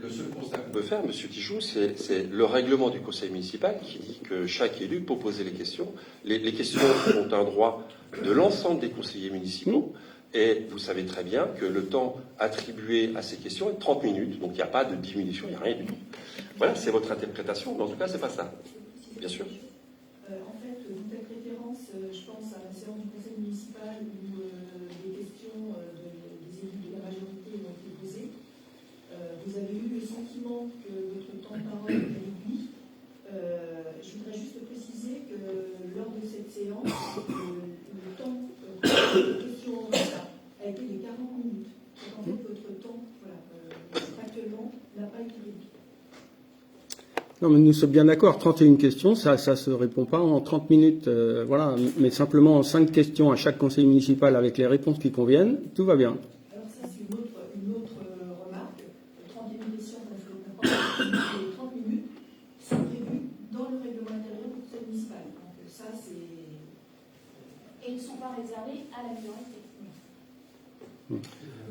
Le seul constat qu'on peut faire, M. Tijoux, c'est le règlement du conseil municipal qui dit que chaque élu peut poser les questions. Les questions ont un droit de l'ensemble des conseillers municipaux. Et vous savez très bien que le temps attribué à ces questions est de 30 minutes. Donc il n'y a pas de diminution, il n'y a rien du tout. Voilà, c'est votre interprétation. Mais en tout cas, c'est pas ça. Bien sûr. En fait, vous faites référence, je pense, à la séance du conseil municipal où les questions des élus de la majorité ont été posées. Vous avez eu le sentiment que votre temps de parole était réduit. Je voudrais juste préciser que lors de cette séance, le temps de questions a été de 40 minutes. Donc en fait, votre temps, actuellement, n'a pas été réduit. Non, mais nous sommes bien d'accord. 31 questions, ça se répond pas en 30 minutes, voilà. Mais simplement en 5 questions à chaque conseil municipal avec les réponses qui conviennent, tout va bien. Alors ça, c'est une autre remarque. 31 questions, ça ne se répond pas. Les 30 minutes sont prévues dans le règlement intérieur du conseil municipal. Donc ça, c'est... Et ils ne sont pas réservés à la minorité.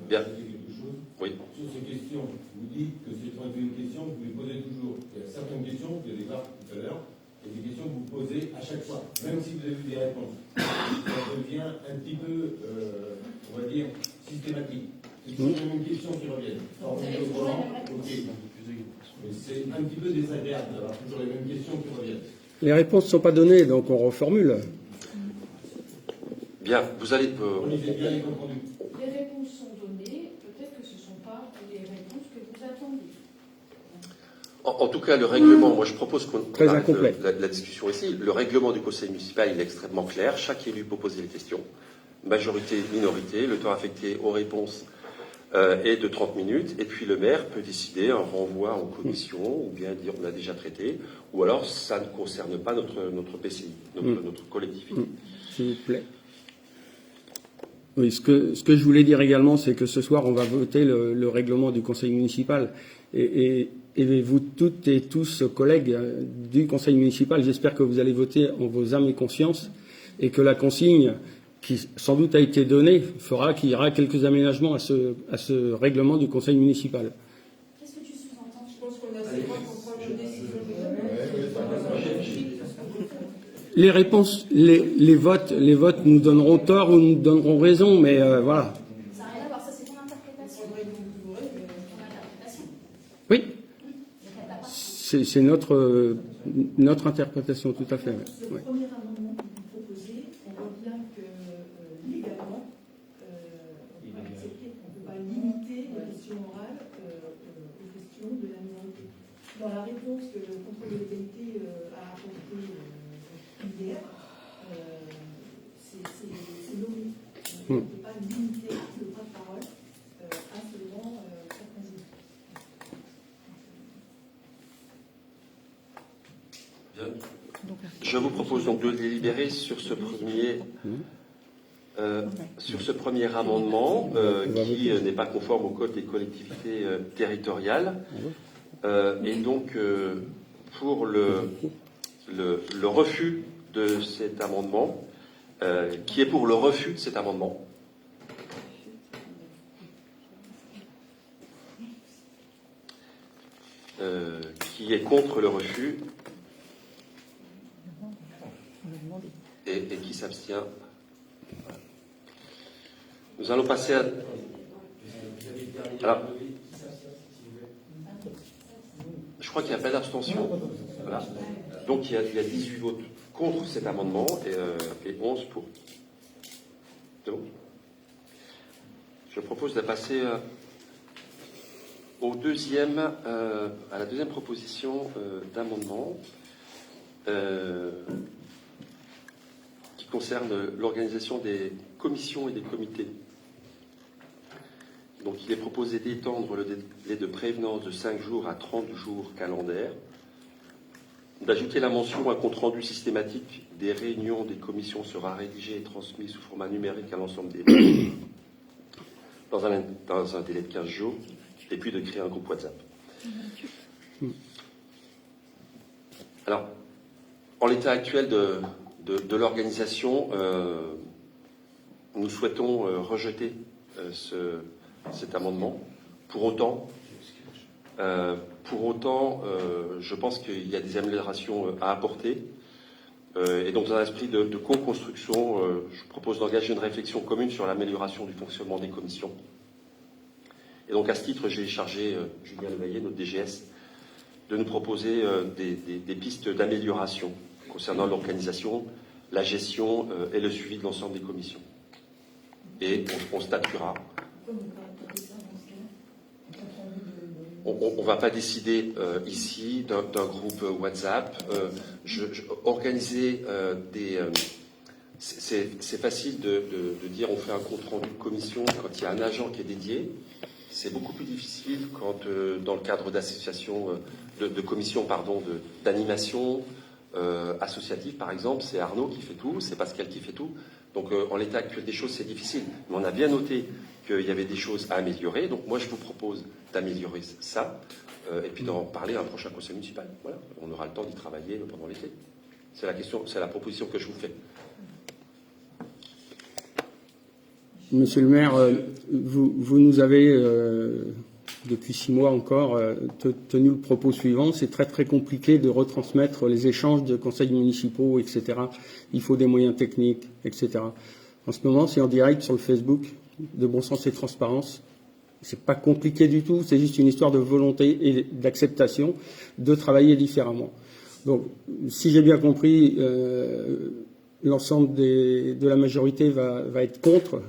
Bien. Chose. Oui. Sur ces questions, vous dites que ces 31 questions, vous les posez toujours. Il y a certaines questions, vous avez parlé tout à l'heure, et des questions que vous posez à chaque fois, même si vous avez eu des réponses. Ça devient un petit peu, on va dire, systématique. C'est toujours les mêmes questions qui reviennent. Alors, on est au courant, ok. Mais c'est un petit peu désagréable d'avoir toujours les mêmes questions qui reviennent. Les réponses ne sont pas données, donc on reformule. Bien, vous allez... On les a bien entendu. Les réponses sont données, peut-être que ce ne sont pas les réponses que vous attendez. En tout cas, le règlement, moi je propose qu'on Très arrête incomplet. la discussion ici. Le règlement du conseil municipal, il est extrêmement clair. Chaque élu peut poser les questions. Majorité, minorité. Le temps affecté aux réponses est de 30 minutes. Et puis le maire peut décider un renvoi en commission ou bien dire on a déjà traité. Ou alors ça ne concerne pas notre PCI, notre collectivité. S'il vous plaît. Oui, ce que je voulais dire également, c'est que ce soir, on va voter le règlement du conseil municipal. Et et vous toutes et tous, collègues du conseil municipal, j'espère que vous allez voter en vos âmes et conscience et que la consigne qui sans doute a été donnée fera qu'il y aura quelques aménagements à ce règlement du conseil municipal. Qu'est-ce que tu sous-entends? Je pense qu'on a assez droits pour prendre une décision. Les réponses, les votes nous donneront tort ou nous donneront raison, mais voilà. Ça n'a rien à voir, ça c'est ton interprétation. Ton interprétation. Oui, c'est notre interprétation, tout à fait. Ce Ouais. premier amendement que vous proposez, on voit bien que légalement, on peut pas accepter, on ne peut pas limiter les questions orales aux questions de la minorité. Dans la réponse que le contrôle de légalité a apportée hier, c'est nommé. On ne peut pas limiter le droit de parole à seulement certains élus. Bien. Je vous propose donc de délibérer sur ce premier amendement qui n'est pas conforme au Code des collectivités territoriales. Et donc, pour le refus de cet amendement, qui est pour le refus de cet amendement? Qui est contre le refus? Et qui s'abstient? Voilà. Nous allons passer à... Alors, je crois qu'il n'y a pas d'abstention. Voilà. Donc il y a 18 votes contre cet amendement et 11 pour. C'est bon? Je propose de passer à la deuxième proposition d'amendement qui concerne l'organisation des commissions et des comités. Donc il est proposé d'étendre le délai de prévenance de 5 jours à 30 jours calendaires, d'ajouter la mention « Un compte-rendu systématique des réunions des commissions sera rédigé et transmis sous format numérique à l'ensemble des membres dans un délai de 15 jours », et puis de créer un groupe WhatsApp. Alors, en l'état actuel de l'organisation, nous souhaitons rejeter cet amendement. Pour autant, je pense qu'il y a des améliorations à apporter. Et donc, dans un esprit de co-construction, je propose d'engager une réflexion commune sur l'amélioration du fonctionnement des commissions. Et donc, à ce titre, j'ai chargé Julien Levaillet, notre DGS, de nous proposer des pistes d'amélioration concernant l'organisation, la gestion et le suivi de l'ensemble des commissions. Et on statuera. On ne va pas décider ici d'un groupe WhatsApp. Organiser c'est facile de dire on fait un compte rendu de commission quand il y a un agent qui est dédié. C'est beaucoup plus difficile quand, dans le cadre d'associations, de commissions, d'animation associative, par exemple, c'est Arnaud qui fait tout, c'est Pascal qui fait tout. Donc, en l'état actuel des choses, c'est difficile. Mais on a bien noté qu'il y avait des choses à améliorer. Donc, moi, je vous propose d'améliorer ça et puis d'en parler à un prochain conseil municipal. Voilà. On aura le temps d'y travailler pendant l'été. C'est la proposition que je vous fais. Monsieur le maire, vous nous avez, depuis 6 mois encore, tenu le propos suivant. C'est très très compliqué de retransmettre les échanges de conseils municipaux, etc. Il faut des moyens techniques, etc. En ce moment, c'est en direct sur le Facebook de Bon Sens et Transparence. C'est pas compliqué du tout, c'est juste une histoire de volonté et d'acceptation de travailler différemment. Donc, si j'ai bien compris, l'ensemble de la majorité va être contre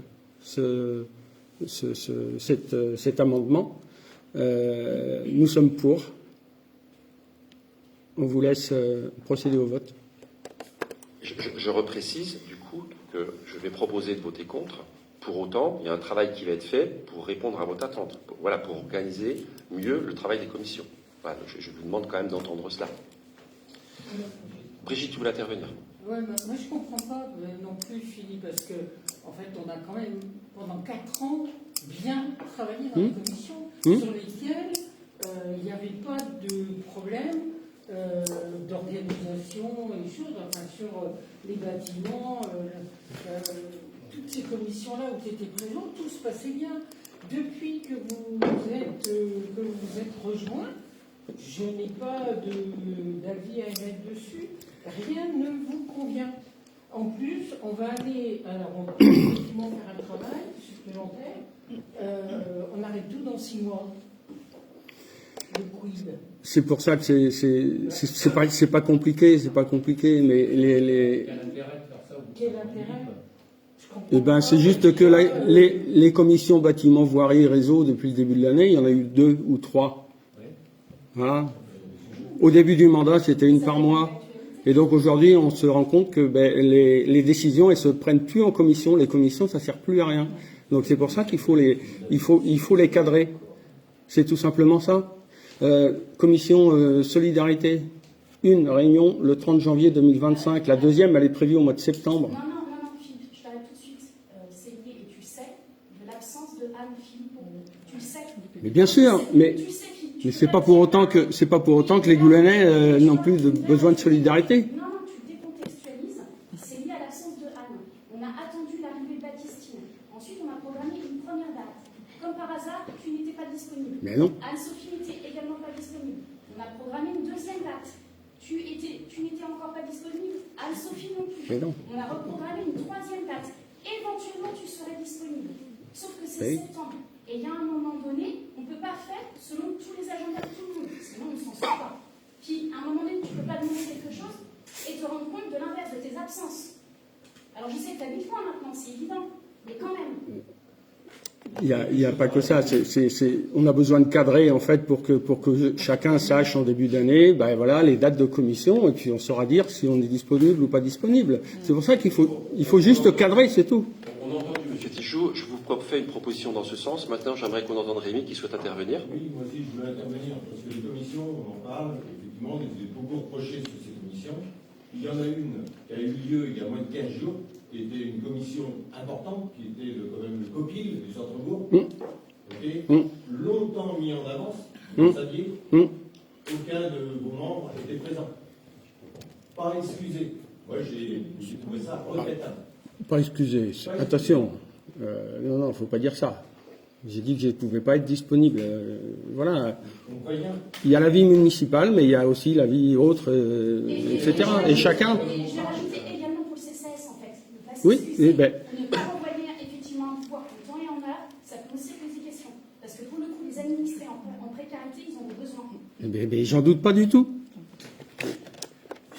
cet amendement. Nous sommes pour. On vous laisse procéder au vote. Je reprécise, du coup, que je vais proposer de voter contre. Pour autant, il y a un travail qui va être fait pour répondre à votre attente. Voilà, pour organiser mieux le travail des commissions. Voilà, je vous demande quand même d'entendre cela. Brigitte, tu voulais intervenir? Ouais, moi je ne comprends pas non plus, Philippe, parce que en fait, on a quand même pendant 4 ans bien travaillé dans la commission, sur lesquelles il n'y avait pas l'éducation et les choses, enfin sur les bâtiments, toutes ces commissions-là où tu étais présent, tout se passait bien. Depuis que vous êtes rejoints, je n'ai pas d'avis à émettre dessus. Rien ne vous convient. En plus, on va aller, alors on va effectivement faire un travail supplémentaire. On arrête tout dans 6 mois. Le quid. C'est pour ça que c'est pas compliqué, mais Quel intérêt de faire ça? Quel intérêt? Eh ben, c'est juste que les commissions bâtiments, voirie, réseau, depuis le début de l'année, il y en a eu 2 ou 3. Voilà. Au début du mandat, c'était une par mois. Et donc aujourd'hui, on se rend compte que les décisions, elles se prennent plus en commission. Les commissions, ça sert plus à rien. Donc c'est pour ça qu'il faut les cadrer. C'est tout simplement ça. Commission solidarité, une réunion le 30 janvier 2025. La deuxième, elle est prévue au mois de septembre. Non, Philippe, je t'arrête tout de suite. C'est lié, et tu sais, de l'absence de Anne, Philippe. Tu le sais. Mais bien sûr, mais c'est pas pour autant que les Goulanais n'ont plus besoin de solidarité. Non, tu décontextualises. C'est lié à l'absence de Anne. On a attendu l'arrivée de Baptistine. Ensuite, on a programmé une première date. Comme par hasard, tu n'étais pas disponible. Mais non. Anne-Sophie n'était également pas disponible. On a programmé une deuxième date. Tu n'étais encore pas disponible. Anne-Sophie non plus. Mais non. On a reprogrammé une troisième date. Éventuellement, tu serais disponible. Sauf que c'est Oui. septembre. Et il y a un moment donné, on ne peut pas faire selon tous les agendas de tout le monde. Sinon, on ne s'en sort pas. Puis, à un moment donné, tu ne peux pas demander quelque chose et te rendre compte de l'inverse, de tes absences. Alors, je sais que tu as 8 points maintenant, c'est évident. Mais quand même. Il y a pas que ça. On a besoin de cadrer en fait pour que chacun sache en début d'année, voilà, les dates de commission et puis on saura dire si on est disponible ou pas disponible. C'est pour ça qu'il faut juste cadrer, c'est tout. On entend Monsieur Tichou, je vous fais une proposition dans ce sens. Maintenant, j'aimerais qu'on entende Rémi qui souhaite intervenir. Oui, moi aussi je voulais intervenir parce que les commissions, on en parle, effectivement, il y a beaucoup reproché sur ces commissions. Il y en a une qui a eu lieu il y a moins de 15 jours, qui était une commission importante, qui était quand même le COPIL du Centre-Bourg, longtemps mis en avance, vous saviez, aucun de vos membres était présent. Pas excusé. Moi, j'ai trouvé ça regrettable. Pas excusé. Attention. Non, faut pas dire ça. J'ai dit que je ne pouvais pas être disponible. Voilà. Il y a la vie municipale, mais il y a aussi la vie autre, etc. Et chacun. Et je vais rajouter également pour le CCS, en fait. Oui, ne pas renvoyer effectivement un pouvoir en temps et en heure, ça peut aussi poser question. Parce que pour le coup, les administrés en précarité, ils en ont besoin. Mais j'en doute pas du tout.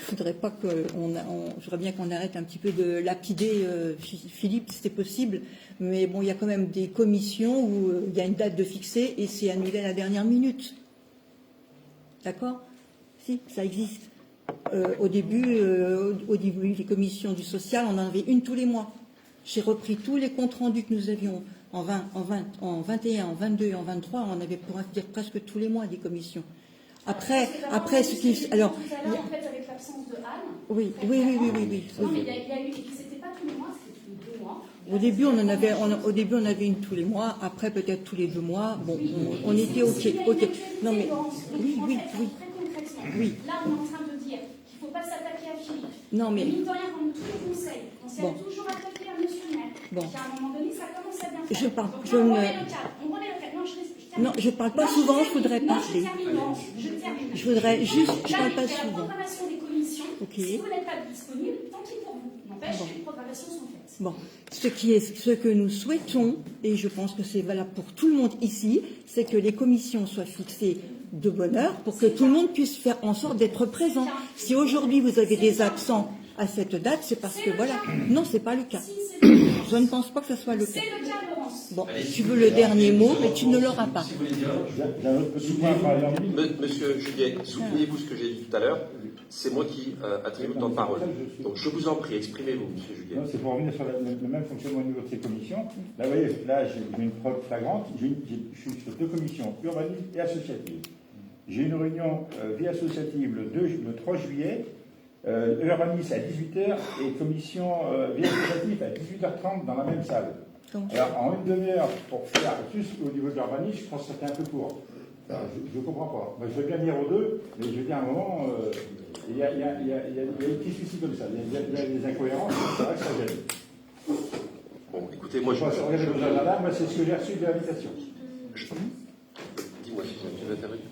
Je voudrais pas je voudrais bien qu'on arrête un petit peu de lapider Philippe, si c'est possible. Mais bon, il y a quand même des commissions où il y a une date de fixée et c'est annulé à la dernière minute. D'accord? Si, ça existe. Au début, les commissions du social, on en avait une tous les mois. J'ai repris tous les comptes rendus que nous avions en 21, en 22 et en 23. On avait, pour ainsi dire, presque tous les mois des commissions. Après, ce qui, alors, tout à l'heure, en fait, avec l'absence de Anne. Oui. Non, mais il y a eu, et puis c'était pas tous les mois, c'était tous les 2 mois. Au début, on avait une tous les mois. Après, peut-être tous les 2 mois. Bon, on était OK. Non, mais oui. Oui. Là, on est en train de dire qu'il ne faut pas s'attaquer à Philippe. Non, mais. Mine de rien, quand tous les conseils, on s'est toujours attaqué à monsieur le maire. Bon. Qu'à un moment donné, ça commence à bien faire. Je parle. Donc, on remet le cadre. Non, je parle pas souvent, je voudrais parler. Je termine. Je voudrais juste, je parle pas souvent. La programmation des commissions, si vous n'êtes pas disponible, tant pis pour vous. N'empêche que les programmations sont faites. Bon, ce que nous souhaitons, et je pense que c'est valable pour tout le monde ici, c'est que les commissions soient fixées de bonne heure pour que tout le monde puisse faire en sorte d'être présent. Si aujourd'hui vous avez des absents à cette date, c'est parce que voilà. Non, c'est pas le cas. Je ne pense pas que ce soit le cas. C'est le cas, Laurence. Bon, tu veux le dernier mot, mais tu ne l'auras pas. J'ai un autre petit point, par exemple. Monsieur Juliet, souvenez-vous ce que j'ai dit tout à l'heure. C'est moi qui attribue le temps de parole. Donc je vous en prie, exprimez-vous, monsieur Juliet. C'est pour revenir sur le même fonctionnement au niveau de ces commissions. Là, vous voyez, j'ai une preuve flagrante. Je suis sur 2 commissions, urbanisme et associative. J'ai une réunion vie associative le 3 juillet. Urbanisme à 18h et commission vie associative à 18h30 dans la même salle. Alors, en une demi-heure, pour faire juste au niveau de l'urbanisme, je pense que c'était un peu court. Je ne comprends pas. Moi, je veux bien dire aux deux, mais je veux dire à un moment, il y a des petits soucis comme ça. Il y a des incohérences, c'est vrai que ça gêne. Bon, écoutez, moi, regardez vos agendas, moi, c'est ce que j'ai reçu de l'invitation. Dis-moi, Suzanne, tu veux intervenir?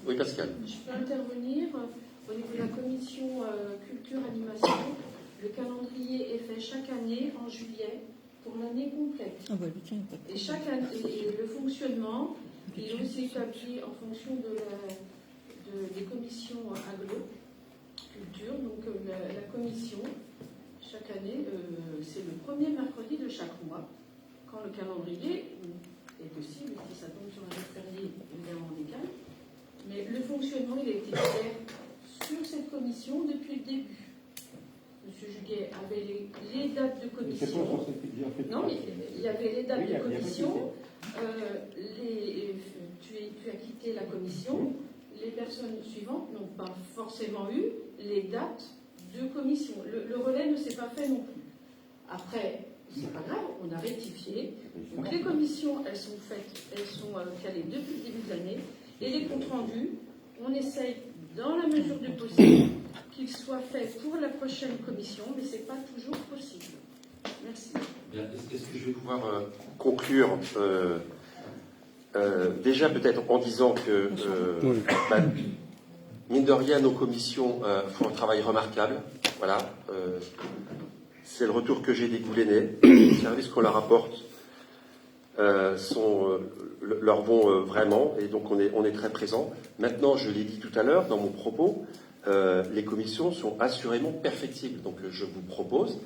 Oui, Pascal. Je peux intervenir au niveau de la commission culture animation. Le calendrier est fait chaque année en juillet pour l'année complète. Et chaque année, le fonctionnement est aussi établi en fonction des commissions aglo culture. Donc la commission, chaque année, c'est le premier mercredi de chaque mois, quand le calendrier est possible. Si ça tombe sur un jour férié, évidemment on décale. Mais le fonctionnement, il a été clair sur cette commission depuis le début. Monsieur Juguet avait les dates de commission. Non, mais il y avait les dates de commission. Tu as quitté la commission. Les personnes suivantes n'ont pas forcément eu les dates de commission. Le relais ne s'est pas fait non plus. Après, c'est pas grave, on a rectifié. Donc les commissions, elles sont faites, elles sont calées depuis le début de l'année. Et les comptes rendus, on essaye, dans la mesure du possible, qu'ils soient faits pour la prochaine commission, mais ce n'est pas toujours possible. Merci. Bien, est-ce que je vais pouvoir conclure déjà peut-être en disant que, mine de rien, nos commissions font un travail remarquable. Voilà. C'est le retour que j'ai des Goulénais. Les services qu'on leur apporte leur vont vraiment, et donc on est très présent. Maintenant, je l'ai dit tout à l'heure dans mon propos, les commissions sont assurément perfectibles. Donc je vous propose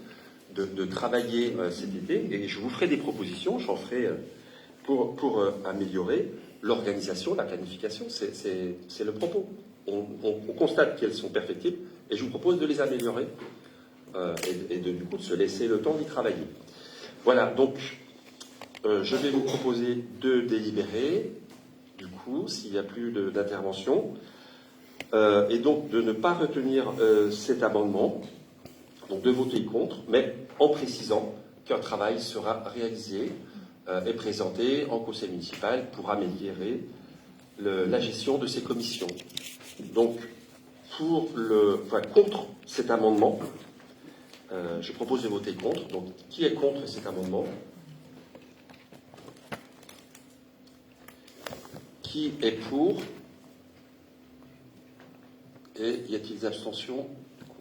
de travailler cet été, et je vous ferai des propositions, j'en ferai pour améliorer l'organisation, la planification. C'est le propos. On constate qu'elles sont perfectibles, et je vous propose de les améliorer, et du coup de se laisser le temps d'y travailler. Voilà, donc je vais vous proposer de délibérer, du coup, s'il n'y a plus d'intervention, et donc de ne pas retenir cet amendement, donc de voter contre, mais en précisant qu'un travail sera réalisé et présenté en conseil municipal pour améliorer la gestion de ces commissions. Donc, contre cet amendement, je propose de voter contre. Donc, qui est contre cet amendement? Qui est pour? Et y a-t-il des abstentions?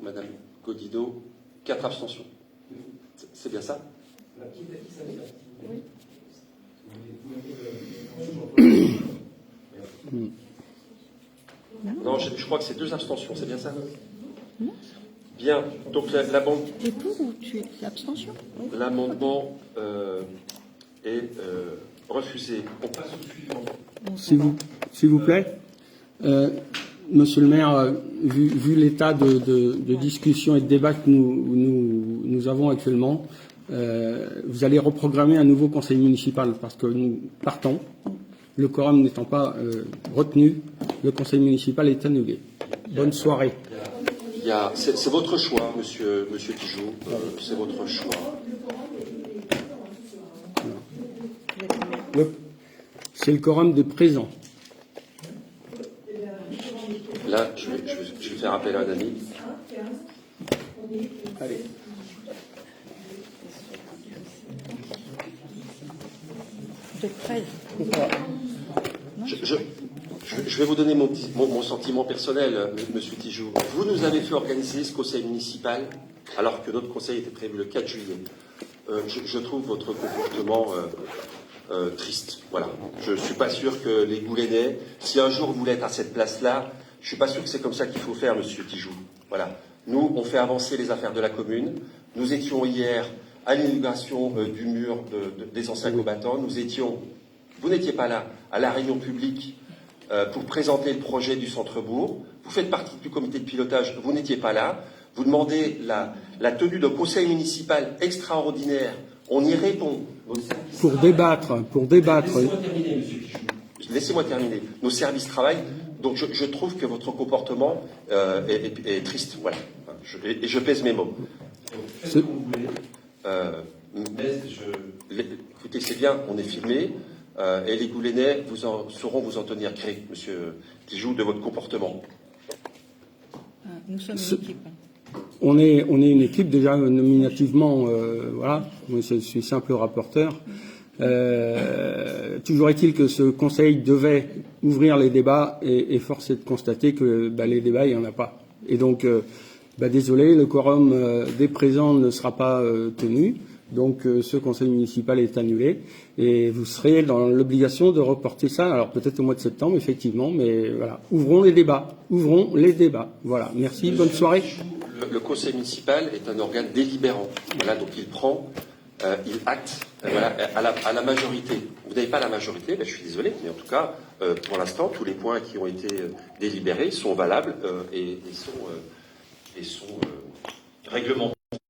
Madame Godido, 4 abstentions. C'est bien ça? Oui. Non, je crois que c'est 2 abstentions, c'est bien ça? Bien, donc l'amendement. Tu es pour ou tu es abstention? L'amendement est refusé. On passe au suivant. S'il vous plaît. Monsieur le maire, vu l'état de discussion et de débat que nous avons actuellement, vous allez reprogrammer un nouveau conseil municipal parce que nous partons. Le quorum n'étant pas retenu, le conseil municipal est annulé. Bonne soirée. C'est votre choix, monsieur Tijoux. C'est votre choix. C'est le quorum de présent. Là, je vais faire appel à un ami. Allez. De 13. Je vais vous donner mon sentiment personnel, monsieur Tijoux. Vous nous avez fait organiser ce conseil municipal alors que notre conseil était prévu le 4 juillet. Je trouve votre comportement triste. Voilà. Je ne suis pas sûr que les Goulénais, si un jour vous voulez être à cette place-là, je ne suis pas sûr que c'est comme ça qu'il faut faire, monsieur Tijoux. Voilà. Nous, on fait avancer les affaires de la commune. Nous étions hier à l'inauguration du mur des anciens combattants. Vous n'étiez pas là, à la réunion publique pour présenter le projet du centre-bourg. Vous faites partie du comité de pilotage, vous n'étiez pas là. Vous demandez la tenue d'un conseil municipal extraordinaire. On y répond. Pour débattre. Laissez-moi terminer, monsieur Tijoux. Laissez-moi terminer. Nos services travaillent. Donc je trouve que votre comportement est triste. Voilà. Et je pèse mes mots. Faites ce que vous voulez. Écoutez, c'est bien, on est filmé. Et les Goulénais sauront vous en tenir gré, monsieur Tijoux, de votre comportement. Nous sommes une équipe. On est une équipe déjà nominativement, voilà. Moi, je suis simple rapporteur. Toujours est-il que ce Conseil devait ouvrir les débats et force est de constater que les débats, il n'y en a pas. Et donc, désolé, le quorum des présents ne sera pas tenu. Donc, ce Conseil municipal est annulé et vous serez dans l'obligation de reporter ça. Alors, peut-être au mois de septembre, effectivement, mais voilà. Ouvrons les débats. Voilà. Merci. Bonne soirée. Le Conseil municipal est un organe délibérant. Voilà, donc il prend, il acte à la majorité. Vous n'avez pas la majorité, je suis désolé, mais en tout cas, pour l'instant, tous les points qui ont été délibérés sont valables et sont réglementés.